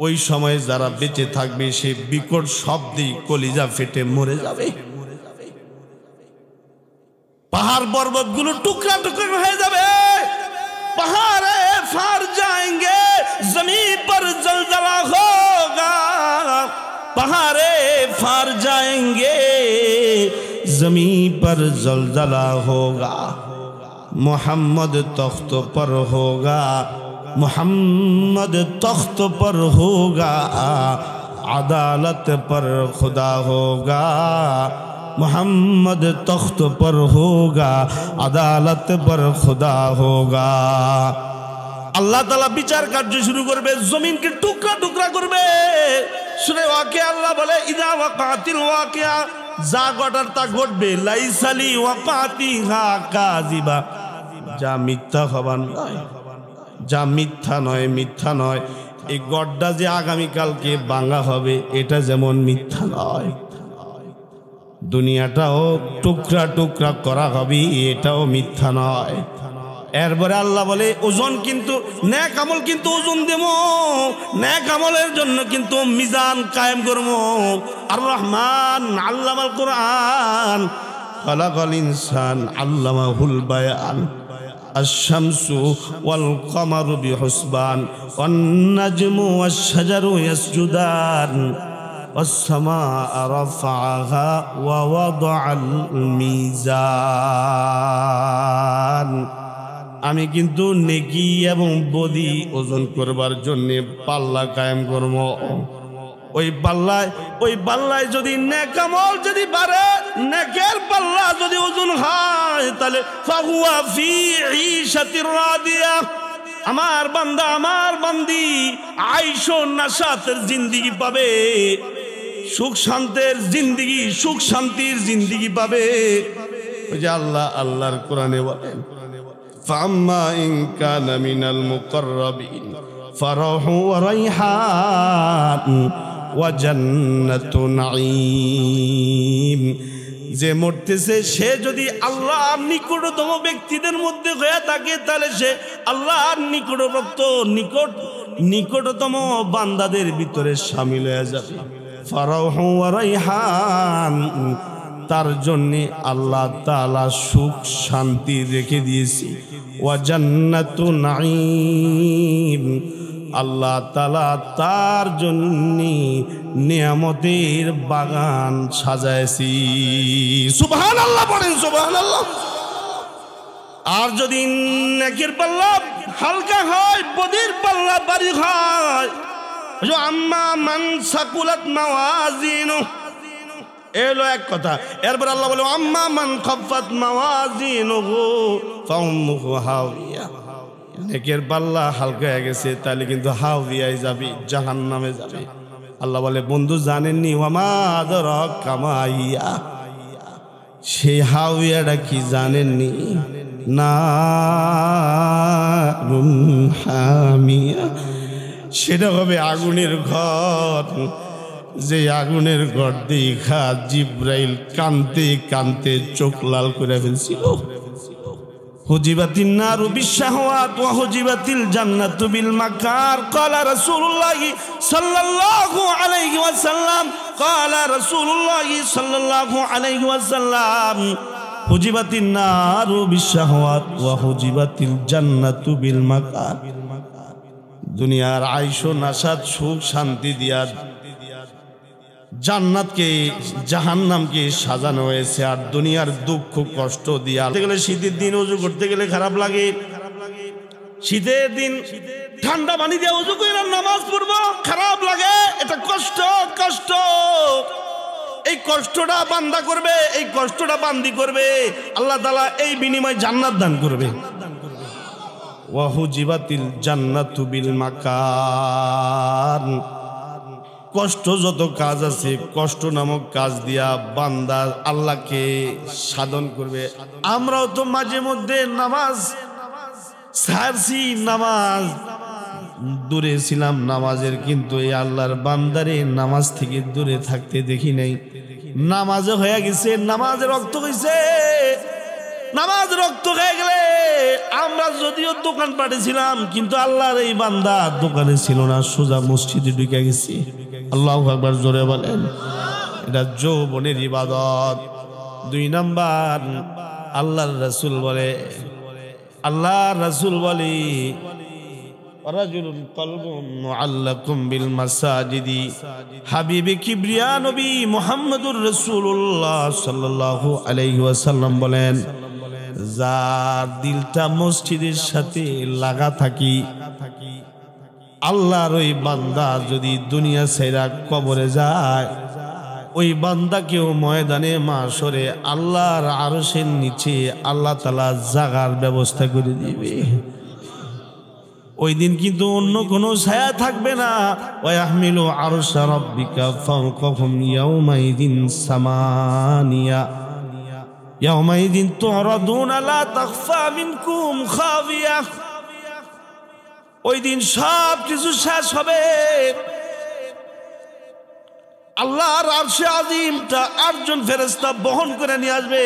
S1: ওই সময় যারা বেঁচে থাকবে সে বিকট শব্দে কলিজা ফেটে মরে যাবে। পাহাড় পর্বতগুলো টুকরা টুকরা হয়ে যাবে, पहाड़े फार जाएंगे, जमीन पर जलजला होगा। पहाड़े फार जाएंगे, जमीन पर जलजला होगा। मोहम्मद तख्त पर होगा, मोहम्मद तख्त पर होगा। अदालत पर खुदा होगा, मोहम्मद तख्त पर होगा, अदालत पर खुदा होगा। আল্লাহ তাআলা বিচার কার্য শুরু করবে, জমিনকে টুকরা টুকরা করবে। সূরা ওয়াকিয়া আল্লাহ বলে ইযা ওয়াকাতিল ওয়াকিয়া, যা ঘটার তা ঘটবে। লাইসালি ওয়াকাতিহা কাযিবা, যা মিথ্যা হবার নয়, যা মিথ্যা নয়, মিথ্যা নয়। এই গড্ডা যে আগামীকালকে ভাঙা হবে এটা যেমন মিথ্যা নয়। দুনিয়াটাও টুকরা টুকরা করা হবে, এটাও মিথ্যা নয়। এরপরে আল্লাহ বলে ওজন কিন্তু নেক আমল কিন্তু ওজন দেব, নেক আমলের জন্য কিন্তু মিজান কায়েম করব। আর রহমান আল্লামাল কোরআন, খালাকাল ইনসান আল্লামাহুল বায়ান। আশ-শামসু ওয়াল কমারু বিহুসবান ওয়ান নাজমু ওয়াশ শাজারু ইয়াসজুদান والسماء رفعها ووضع الميزان। আমি কিন্তু নেকি এবং বদি ওজন করবার জন্য পাল্লা কায়েম করব। ওই পাল্লায় যদি নেক আমল যদি বাড়ে, নেকের পাল্লা যদি ওজন হয়, তাহলে ফাহুয়া ফি ঈশাতির রাদিয়া। আমার বান্দা, আমার বান্দি আইশো নাশাতের জিন্দেগি পাবে, সুখ শান্তির জিন্দেগি, সুখ শান্তির জিন্দেগি পাবে। ওই যে আল্লাহর কোরআনে বলেন ফাম্মা ইন কানা মিনাল মুকাররাবিন ফারাহু ওয়া রাইহান ওয়া জান্নাতু নাঈম। যে মরতেছে সে যদি আল্লাহর নিকটতম ব্যক্তিদের মধ্যে হয়ে থাকে, তাহলে সে আল্লাহর নিকটতম বান্দাদের ভিতরে শামিল হয়ে যাবে। ফারাহু ওয়া রাইহান, তার জন্য আল্লাহ তাআলা সুখ শান্তি রেখে দিয়েছে। ওয়া জান্নাতু নাঈম, আল্লাহ তাআলা তার জন্য নিয়ামতের বাগান সাজাইছি। সুবহানাল্লাহ পড়েন, সুবহানাল্লাহ। আর যদি নেকের পাল্লা হালকা হয়, বদির পাল্লা ভারী হয়। আম্মা মান সাকুলাত মাওয়াজিনু, এলো এক কথা। এরপর আল্লাহ বলে আম্মা মান খাফাত মাওয়াজিনুহু ফাউম্মুহু হাওিয়া। নেকের পাল্লা হালকা হয়ে গেছে, তাহলে কিন্তু হাওিয়ায় যাবে, জাহান্নামে যাবে। আল্লাহ বলে বন্ধু জানেননি, ওয়ামা আদরাকা মা হিয়া, সেই হাওিয়াটা কি জানেননি? নারুন হামিয়া, সেটা হবে আগুনের ঘর। যে আগুনের ঘর দেখা জিব্রাইল কানতে কানতে চোখ লাল করে ফেলছিল। হুজিবাতিন নারু বিশাহওয়াত ওয়া হুজিবাতিল জান্নাতু বিল মাকার। ক্বালা রাসূলুল্লাহ সাল্লাল্লাহু আলাইহি ওয়াসাল্লাম, ক্বালা রাসূলুল্লাহ সাল্লাল্লাহু আলাইহি ওয়াসাল্লাম, হুজিবাতিন নারু বিশাহওয়াত ওয়া হুজিবাতিল জান্নাতু বিল মাকার। দুনিয়ার আইশো নাশাত সুখ শান্তি দিয়া জান্নাতকে জাহান্নামকে সাজানো হয়েছে। আর দুনিয়ার দুঃখ কষ্ট দিয়া গেলে, শীতের দিন ওযু করতে গেলে খারাপ লাগে, শীতের দিন ঠান্ডা পানি দিয়ে ওযু করে নামাজ পড়বো, খারাপ লাগে, এটা কষ্ট। কষ্ট, এই কষ্টটা বান্দা করবে, এই কষ্টটা বান্দি করবে, আল্লাহ তাআলা এই বিনিময়ে জান্নাত দান করবে। ওয়া হুজিবাতিল জান্নাতু বিল মাকান। কষ্ট যত কাজ আছে, কষ্ট নামক কাজ দিয়া বান্দা আল্লাহকে সাধন করবে। আমরাও তো মাঝে মধ্যে নামাজ ছাড়ছি, নামাজ দূরে ছিলাম নামাজের, কিন্তু এই আল্লাহর বান্দারে নামাজ থেকে দূরে থাকতে দেখি নাই। নামাজে হয়ে গেছে, নামাজে রক্ত হয়েছে। নামাজ রক্ত হয়ে গেলে আমরা যদিও দোকান পাঠিয়েছিলাম, কিন্তু আল্লাহর এই বান্দা দোকানে ছিল না, সোজা মসজিদে ঢুকে গেছি। আল্লাহু আকবার, জোরে বলেন। এটা যৌবনের ইবাদত। 2 নাম্বার, আল্লাহর রাসূল বলে, আল্লাহর রাসূল বলে রাজুলুন কলবুন মুআল্লাকুম বিল মাসাজিদি। হাবিবে কিবরিয়া নবী মুহাম্মদুর রাসূলুল্লাহ সাল্লাল্লাহু আলাইহি ওয়াসাল্লাম বলেন, যার দিলটা মসজিদের সাথে লাগা থাকি, আল্লাহর ওই বান্দা যদি দুনিয়া ছেড়ে কবরে যায়, ওই বান্দাকেও ময়দানে মাশরে আল্লাহর আরশের নিচে আল্লাহ তাআলা জাগার ব্যবস্থা করে দিবে। ওই দিন কিন্তু অন্য কোনো ছায়া থাকবে না। ওয়া ইয়াহমিলু আরশা রাব্বিকা ফাওকাহুম ইয়াওমাইদিন সামানিয়া ইয়াওমাইদিন তুরাদুনা লা তাখফা মিনকুম খাফিয়া। ওই দিন সব কিছু শেষ হবে, আল্লাহর আরশে আজিমটা 8 জন ফেরেশতা বহন করে নিয়ে আসবে।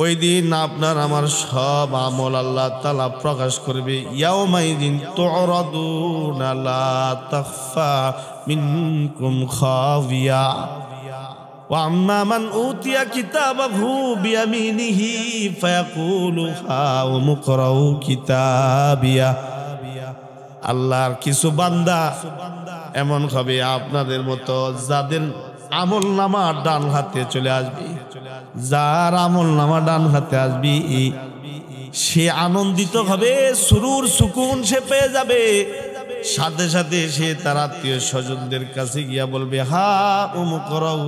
S1: ওই দিন আপনার আমার সব আমল আল্লাহ তাআলা প্রকাশ করবে। ইয়াওমাইদিন তুরাদুনা লা তাখফা মিনকুম খাফিয়া ওয়া আম্মা মান উতিয়া কিতাবাহু বিয়ামিনিহি ফায়াকুলু হাউম ইকরাউ কিতাবিয়া। আল্লাহর কিছু বান্দা এমন হবে আপনাদের মতো, যাদের আমল নামা ডান হাতে চলে আসবে। যার আমল নামা ডান হাতে আসবে, সে আনন্দিত হবে, সুরুর সুকুন সে পেয়ে যাবে। সাথে সাথে সে তার আত্মীয় স্বজনদের কাছে গিয়া বলবে, হা উমকরাউ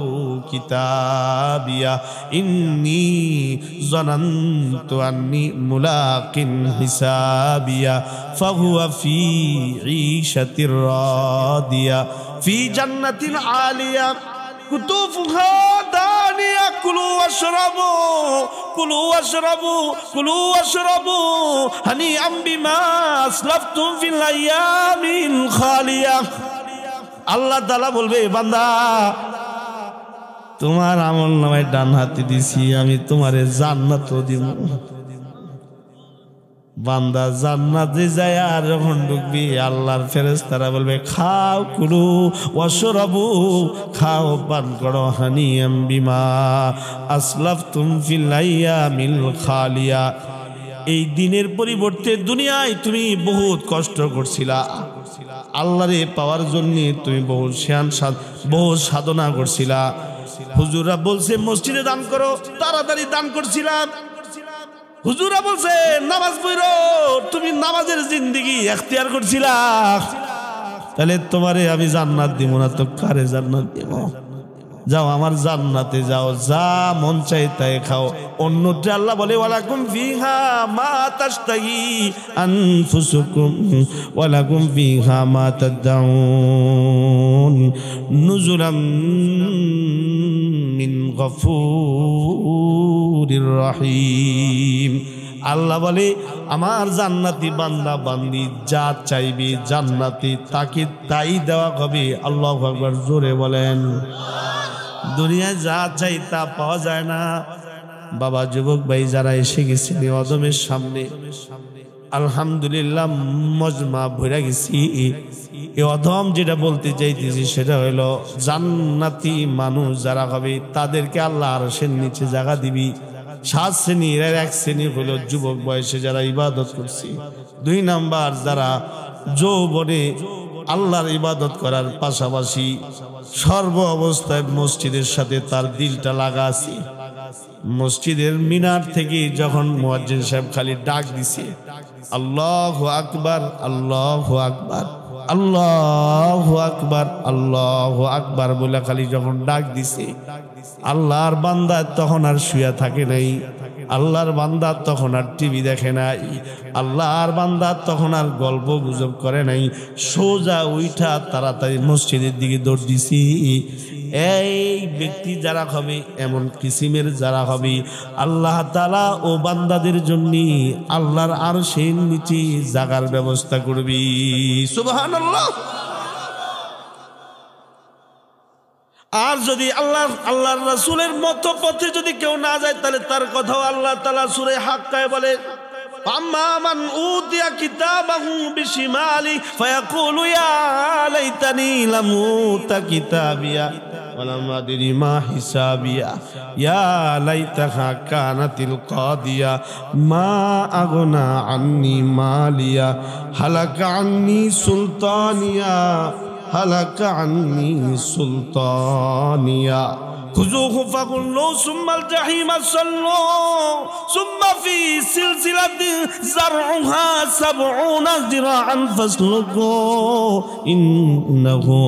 S1: কিতাবিয়া ইন্নী জানান্তু আন্নী মুলাকিন হিসাবিয়া ফাহুয়া ফি ঈশাতির রাদিয়া ফি জান্নাতিন আলিয়া কুতুফুহা দানিয়া কুলু ওয়াশরাবু কুলু ওয়াশরাবু কুলু ওয়াশরাবু হানিআম বিমা আসলাফতুম ফিল আইয়ামিল খালিয়া। আল্লাহ তাআলা বলবে, বান্দা তোমার আমলনামায় ডান হাতে দিছি, আমি তোমারে জান্নাত দিব। বান্দা জান্নাতে যায় আর যখন ঢুকবি, আল্লাহর ফেরেশতারা বলবে, খাও কুলু ওয়াশরাবু, খাও পান করো, হানিয়াম বিমা আসলাফতুম ফিল আইয়ামিল খালিয়া। এই দিনের পরিবর্তে দুনিয়ায় তুমি বহুত কষ্ট করছিলা, আল্লাহরে পাওয়ার জন্য তুমি বহু সাধনা করছিলা। হুজুররা বলছে মসজিদে দান করো, তাড়াতাড়ি দান করছিলাম। হুজুরা বলছে নামাজ পড়ো, তুমি নামাজের জিন্দেগি এখতিয়ার করছিলা। তাহলে তোমারে আমি জান্নাত দিব না তো কারে জান্নাত দিব? যাও আমার জান্নাতে যাও, যা মন চাই তাই খাও। অন্যটা আল্লাহ বলে, ওয়ালাকুম ফিহা মা তাশতাহি আনফুসুকুম ওয়ালাকুম ফিহা মা তাদউন নুজুলাম মিন গফুরির রহিম। আল্লাহ বলে, আমার জান্নাতি বান্দা বান্দি যা চাইবে জান্নাতি তাকে তাই দেওয়া হবে। আল্লাহু আকবার, জোরে বলেন। দুনিয়ায় যা চাই তা পাওয়া যায় না। বাবা, যুবক ভাই যারা এসে গেছেন অদমের সামনে, আলহামদুলিল্লাহ মজমা ভরে গেছি। এই অদম যেটা বলতে চাইতেছি সেটা হলো, জান্নাতি মানুষ যারা হবে তাদেরকে আল্লাহ আরশের নিচে জায়গা দিবি। 7 শ্রেণীর, 1 শ্রেণী হলো যুবক বয়সে যারা ইবাদত করছি। 2 নাম্বার যারা যৌবনে আল্লাহর ইবাদত করার পাশাপাশি সর্ব অবস্থায় মসজিদের সাথে তার দিলটা লাগা আছে। মসজিদের মিনার থেকে যখন মুয়াজ্জিন সাহেব খালি ডাক দিছে, আল্লাহু আকবার, আল্লাহু আকবার, আল্লাহু আকবার, আল্লাহু আকবার বলে খালি যখন ডাক দিছে, আল্লাহর বান্দা তখন আর শুয়ে থাকে নাই, আল্লাহর বান্দা তখন আর টিভি দেখে নাই, আল্লাহর বান্দা তখন আর গল্প গুজব করে নাই, সোজা উইঠা তাড়াতাড়ি মসজিদের দিকে দৌড় দিছি। এই ব্যক্তি যারা হবে, এমন কিসিমের যারা হবে, আল্লাহ তাআলা ও বান্দাদের জন্য আল্লাহর আরশের নিচে জাগার ব্যবস্থা করবি। সুবহানাল্লাহ। আর যদি আল্লাহর রাসূলের মতো পথে যদি কেউ না যায়, তাহলে তার কথাও আল্লাহ তাআলা সূরা হাক্কায় বলে, আম্মা মান উতিয়া কিতাবাহু বিশিমালি ফায়াকুলু ইয়া লাইতানি লাম উতা কিতাবিয়া ওয়ালাম আদরি মা হিসাবিয়া ইয়া লাইতাহা কানাতিল কাদিয়া মা আগনা আন্নি মালিয়া হালাকা আন্নি সুলতানিয়া হালাকা আন্নি সুলতানিয়া খুযুহু ফাগুল্লু সুম্মাল জাহিমা সাল্লু সুম্মা ফি সিলসিলাতিন যারউহা সাবউনা যিরাআন ফাসলুকু ইন্নাহু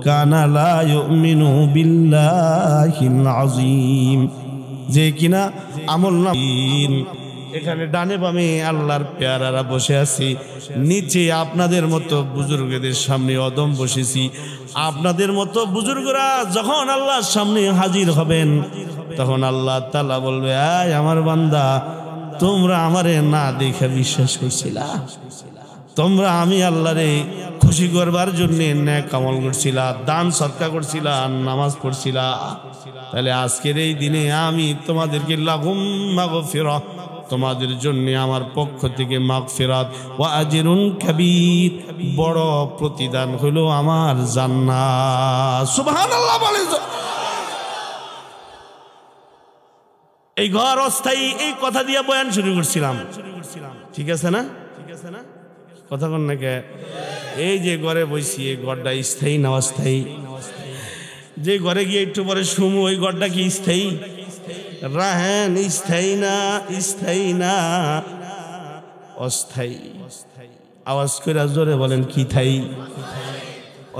S1: কানা লা ইউমিনু বিল্লাহিল আযীম। যে কিনা আমল না, এখানে ডানে বামে আল্লাহর পেয়ারারা বসে আছি, নিচে আপনাদের মতো বুজুর্গদের সামনে অদম বসেছি। আপনাদের মতো বুজুর্গরা যখন আল্লাহর সামনে হাজির হবেন, তখন আল্লাহ তাআলা বলবে, আয় আমার বান্দা, তোমরা আমারে না দেখে বিশ্বাস করছিলা, তোমরা আমি আল্লাহরে খুশি করবার জন্য নেক আমল করছিলা, দান সদকা করছিলা, নামাজ পড়ছিলা, তাহলে আজকের এই দিনে আমি তোমাদেরকে লাহুম মাগফিরাহ, তোমাদের জন্য আমার পক্ষ থেকে মাগফিরাত ওয়া আজরুন কাবীর, বড় প্রতিদান হলো আমার জান্নাত। সুবহানাল্লাহ বলেন। এই ঘর অস্থায়ী, এই কথা দিয়ে বয়ান শুরু করছিলাম, ঠিক আছে না? কথা কোন নাকি? এই যে ঘরে বসি, এই ঘরটা স্থায়ী না অস্থায়ী? যে ঘরে গিয়ে একটু পরে শুমু, ওই ঘরটা কি স্থায়ী? রাহেন স্থায়ী না, স্থায়ী না অস্থায়ী? আওয়াজ করে জোরে বলেন, কি থাই?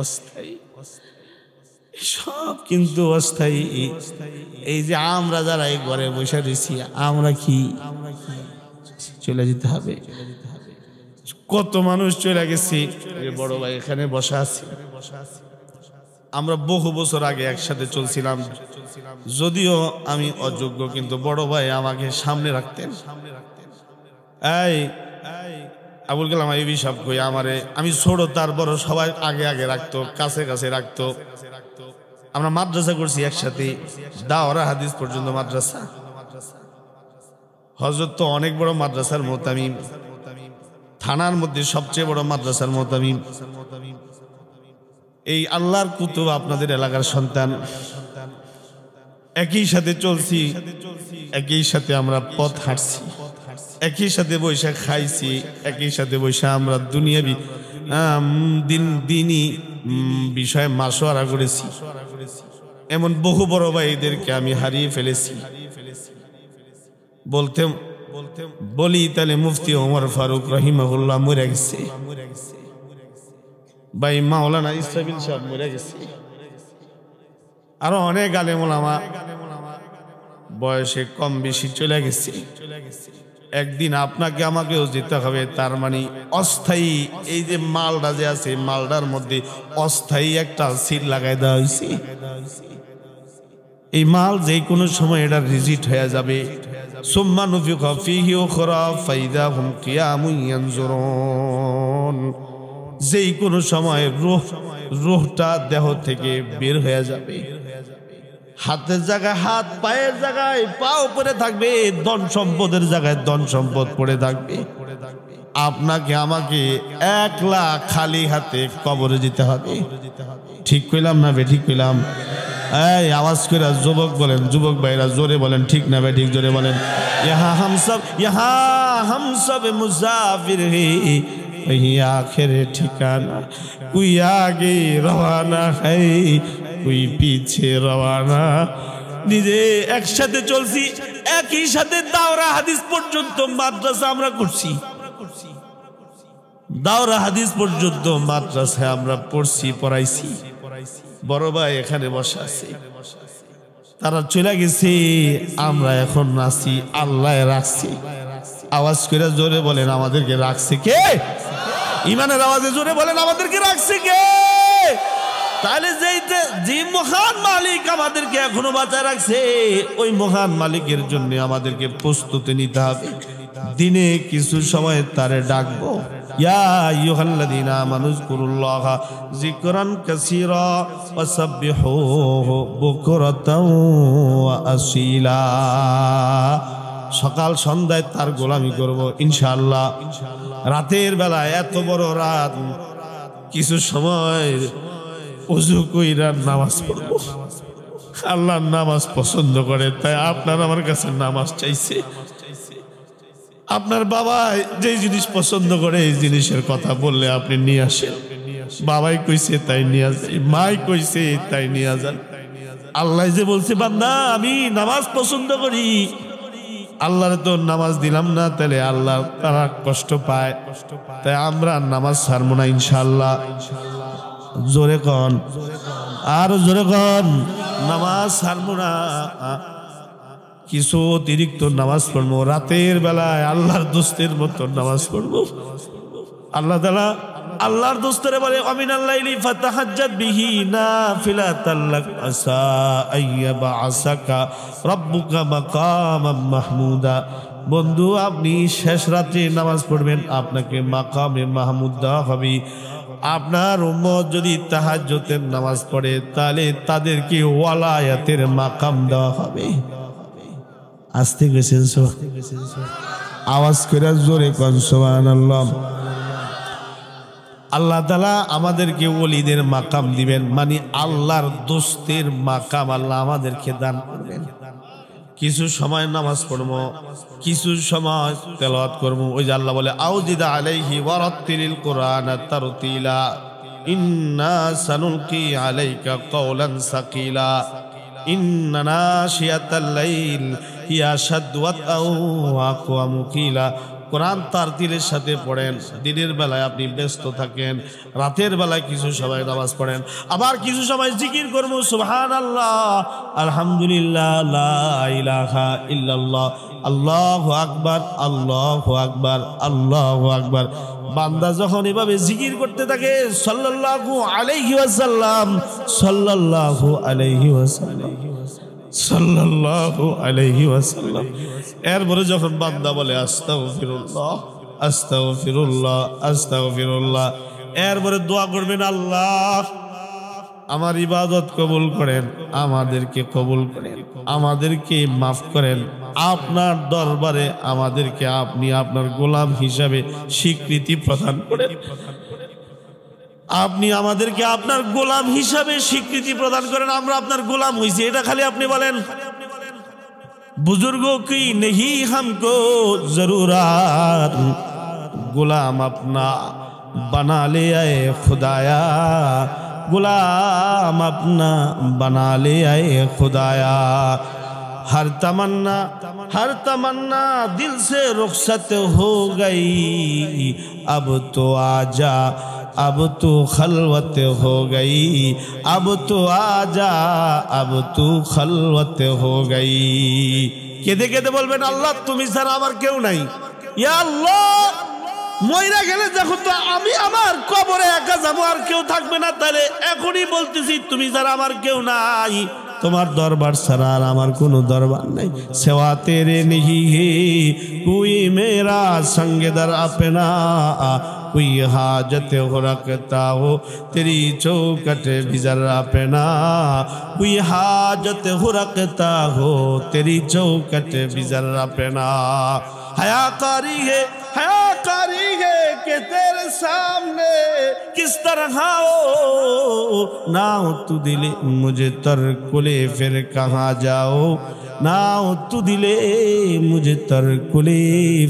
S1: অস্থায়ী। সব কিন্তু অস্থায়ী। এই যে আমরা যারা এই ঘরে বসে রয়েছি, আমরা কি চলে যেতে হবে? কত মানুষ চলে গেছি। বড় ভাই এখানে বসা আছি, আমরা বহু বছর আগে একসাথে চলছিলাম, যদিও আমি অযোগ্য, কিন্তু বড় ভাই আমাকে সামনে রাখতেন। এই আবুল কালাম আইবি সাহেব কই আমারে, আমি ছোট তার বড়, সবাই আগে আগে রাখতো, কাছে কাছে রাখতো। আমরা মাদ্রাসা করছি একসাথে, দাওরা হাদিস পর্যন্ত মাদ্রাসা। হযরত তো অনেক বড় মাদ্রাসার মুতামিম, থানার মধ্যে সবচেয়ে বড় মাদ্রাসার মুতামিম। এই আল্লাহর কুতুব আপনাদের এলাকার সন্তান, একই সাথে চলছি, একই সাথে আমরা পথ হাঁটছি, একই সাথে বৈশা খাইছি, একই সাথে বৈশা আমরা দুনিয়াবি দিনই বিষয়ে মাসোয়ারা করেছি। এমন বহু বড় ভাইদেরকে আমি হারিয়ে ফেলেছি। বলি তাহলে মুফতি ওমর ফারুক রহিমাহুল্লাহ মরে গেছে, ভাই মাওলানা ইসরাফিল সাহেব মরে গেছে, আরো অনেক আলেম ওলামা বয়সে কম বেশি চলে গেছে। একদিন আপনাকে আমাকেও যেতে হবে। তার মানে অস্থায়ী এই যে মালটা যে আছে, মালটার মধ্যে অস্থায়ী একটা সিল লাগাই দেওয়া হয়েছে। এই মাল যে কোনো সময় এটা রিজিট হয়ে যাবে। সুম্মা নুফিখা ফীহি উখরা ফাইদা হুম কিয়ামুন ইয়ানজুরুন, যেই কোনো সময় রূহটা দেহ থেকে বের হয়ে যাবে। হাতের জায়গায় হাত, পায়ের জায়গায় পাও পড়ে থাকবে, ধন সম্পদের জায়গায় ধন সম্পদ পড়ে থাকবে। আপনাকে আমাকে একলা খালি হাতে কবরে যেতে হবে। ঠিক কইলাম না বে? ঠিক কইলাম? এই আওয়াজ করে যুবক বলেন, যুবক ভাইরা জোরে বলেন, ঠিক না বে? ঠিক জোরে বলেন। ইহা হাম সব মুসাফির হে, वही आखिर ठिकाना, कोई आगे रवाना है, कोई पीछे रवाना। নিজে একসাথে চলছি, একই সাথে দাওরা হাদিস পর্যন্ত মাদ্রাসা আমরা করছি। দাওরা হাদিস পর্যন্ত মাদ্রাসায় আমরা পড়ছি, পড়াইছি। বড় ভাই এখানে বসে আছে, তারা চলে গেছে, আমরা এখন আছি, আল্লাহ রাখছি। আওয়াজ করে জোরে বলেন আমাদেরকে রাখছে কে? ইমানের আওয়াজে জোরে বলেন আমাদেরকে রাখছে কে? তাহলে যে মহান মালিক আমাদেরকে এখনো বাঁচায় রাখছে, ওই মহান মালিকের জন্য আমাদেরকে প্রস্তুতি নিতে হবে। দিনে কিছু সময় তারে ডাকবো, ইয়া আইয়ুহাল্লাযীনা আমানু যকুরুল্লাহা যিকরান কাসীরা ওয়াসাব্বিহুহু বুকরাতাও ওয়া আসীলা। সকাল সন্ধ্যায় তার গোলামি করব ইনশাআল্লাহ। রাতের বেলা, এত বড় রাত, কিছু সময় ওযু কইরা নামাজ পড়ব। আল্লাহর নামাজ পছন্দ করে, তাই আপনার আমার কাছে নামাজ চাইছে। আপনার বাবা যে জিনিস পছন্দ করে এই জিনিসের কথা বললে আপনি নিয়ে আসেন। বাবাই কইছে তাই নিয়ে আসেন, মাই কইছে তাই নিয়ে যান। আল্লাহ যে বলছে বান্দা আমি নামাজ পছন্দ করি, আল্লাহর তো নামাজ দিলাম না, তাহলে আল্লাহ তারা কষ্ট পায়। তাই আমরা নামাজ ছাড়বো না ইনশাআল্লাহ। জোরে কন, আর জোরে কন, নামাজ ছাড়বো না। কিছু অতিরিক্ত নামাজ পড়বো, রাতের বেলায় আল্লাহর দোস্তের মতো নামাজ পড়বো। আল্লাহ তাআলা আল্লাহর দোস্তরে বলে আমিনাল লাইলি ফাতাহাজ্জাদ বিহি নাফিলাতাল লাক আসা আইয়াবাসাকা রাব্বুকা মাকামাম মাহমুদা। বন্ধু, আপনি শেষ রাতে নামাজ পড়বেন, আপনাকে মাকামে মাহমুদ দেওয়া হবে। আপনার উম্মত যদি তাহাজ্জুদের নামাজ পড়ে, তাহলে তাদেরকে ওয়ালায়াতের মাকাম দেওয়া হবে। আসতে গেছেন আওয়াজ করে জোরে কোন সুবহানাল্লাহ। আল্লাহ তাআলা আমাদেরকে ওলিদের মাকাম দিবেন, মানে আল্লাহর দোস্তের মাকাম আল্লাহ আমাদেরকে দান করবেন। কিছু সময় নামাজ পড়বো, কিছু সময় তেলাওয়াত করবো। ওই যে আল্লাহ বলে আউজিদা আলাইহি ওয়ারাত্তিলিল কুরআনা তারতিলা ইন্না সানুলকি আলাইকা কাওলান সাকিলা ইন্না নাশিয়াতাল লাইল হিয়া আশাদ্দু ওয়াতআও ওয়া আকওয়ামু কিলা। কোরআন তারতিলের সাথে পড়েন। দিনের বেলায় আপনি ব্যস্ত থাকেন, রাতের বেলায় কিছু সময় নামাজ পড়েন, আবার কিছু সময় জিকির করবো সুবহানাল্লাহ, আলহামদুলিল্লাহ, লা ইলাহা ইল্লাল্লাহ, আল্লাহু আকবার, আল্লাহু আকবার, আল্লাহু আকবার। বান্দা যখন এভাবে জিকির করতে থাকে সাল্লাল্লাহু আলাইহি ওয়াসাল্লাম, সাল্লাল্লাহু আলাইহি ওয়াসাল্লাম, সাল্লাল্লাহু আলাইহি ওয়াসাল্লাম, এরপরে যখন বান্দা বলে আস্তাগফিরুল্লাহ, আস্তাগফিরুল্লাহ, আস্তাগফিরুল্লাহ, এরপরে দোয়া করবেন আল্লাহ আমার ইবাদত কবুল করেন, আমাদেরকে কবুল করেন, আমাদেরকে মাফ করেন। আপনার দরবারে আমাদেরকে আপনি আপনার গোলাম হিসাবে স্বীকৃতি প্রদান করেন। আপনি আমাদেরকে আপনার গোলাম হিসাবে স্বীকৃতি প্রদান করেন, আমরা আপনার গোলাম হইছি, এটা খালি আপনি বলেন। बुजुर्गों की नहीं हमको जरूरत, गुलाम अपना बना ले आए खुदाया, गुलाम अपना बना ले आए खुदाया। हर तमन्ना दिल से रुखसत हो गई, अब तो आजा, अब तो खलवत हो गई, अब तो आजा, अब तो खलवत हो गई। কেঁদে কেঁদে বলবেন আল্লাহ তুমি ছাড়া আমার কেউ নাই। ইয়া আল্লাহ, মইরা গেলে যখন তো আমি আমার কবরে একা যাবো, আর কেউ থাকবে না, তাহলে এখনই বলতেছি তুমি ছাড়া আমার কেউ নাই। তোমার দরবার ছাড়া আর আমার কোনো দরবার নাই। সেवा तेरे नहीं है कोई मेरा संगदर अपना, कोई हाजत हो रखता हो तेरी चौकट बिजर अपना, कोई हाजत हो रखता हो तेरी चौकट बिजर अपना। हयाकारी है कि तेरे सामने किस तरह हो, ना हो तू दिले मुझे तरकुले फिर कहाँ जाओ, ना हो तू दिले मुझे तरकुले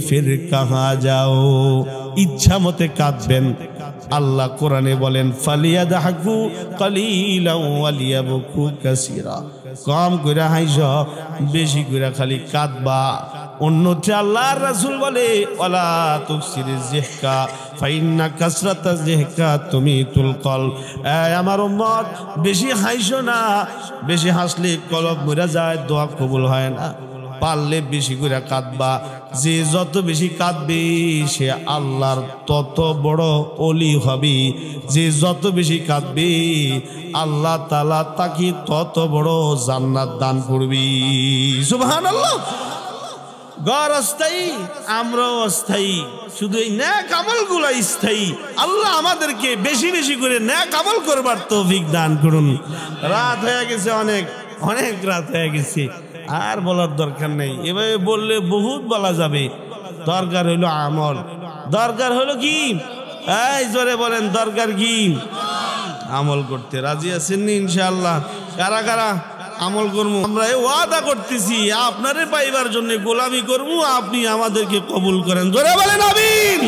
S1: फिर कहाँ जाओ। इच्छा मते काঁদবেন। আল্লাহ কোরআনে বলেন ফালিয়াদহাকু কালিলান ওয়ালিয়াবকু কাসীরা, কম কইরা হাইছো, বেশি কইরা খালি কাঁদবা। অন্যত্রে আল্লাহর রাসূল বলে ওয়ালা তুকসিরিজ জিহকা ফাইন্না কাসরাতাজ জিহকা তুমিতুল কল। আমার উম্মত বেশি হাসো না, বেশি হাসলে কলব মরে যায়, দোয়া কবুল হয় না। পারলে বেশি করে কাঁদবা, যে যত বেশি কাঁদবে সে আল্লাহর তত বড় ওলি হবে। যে যত বেশি কাঁদবে আল্লাহ তাআলা তাকে তত বড় জান্নাত দান করবে। সুবহানাল্লাহ। ঘর অস্থায়ী, আমরাও অস্থায়ী, শুধু এই নেক আমলগুলো স্থায়ী। আল্লাহ আমাদেরকে বেশি বেশি করে নেক আমল করবার তৌফিক দান করুন। রাত হয়ে গেছে, অনেক অনেক রাত হয়ে গেছে, আর বলার দরকার নেই। এভাবে বললে বহুত বলা যাবে। দরকার হইলো আমল, দরকার হলো কি? এই জোরে বলেন, দরকার কি? আমল করতে রাজি আছেন নি? ইনশাআল্লাহ কারা কারা আমল করবো? আমরা ওয়াদা করতেছি আপনারে পাইবার জন্য গোলামি করবো, আপনি আমাদেরকে কবুল করেন। জোরে বলেন আমিন।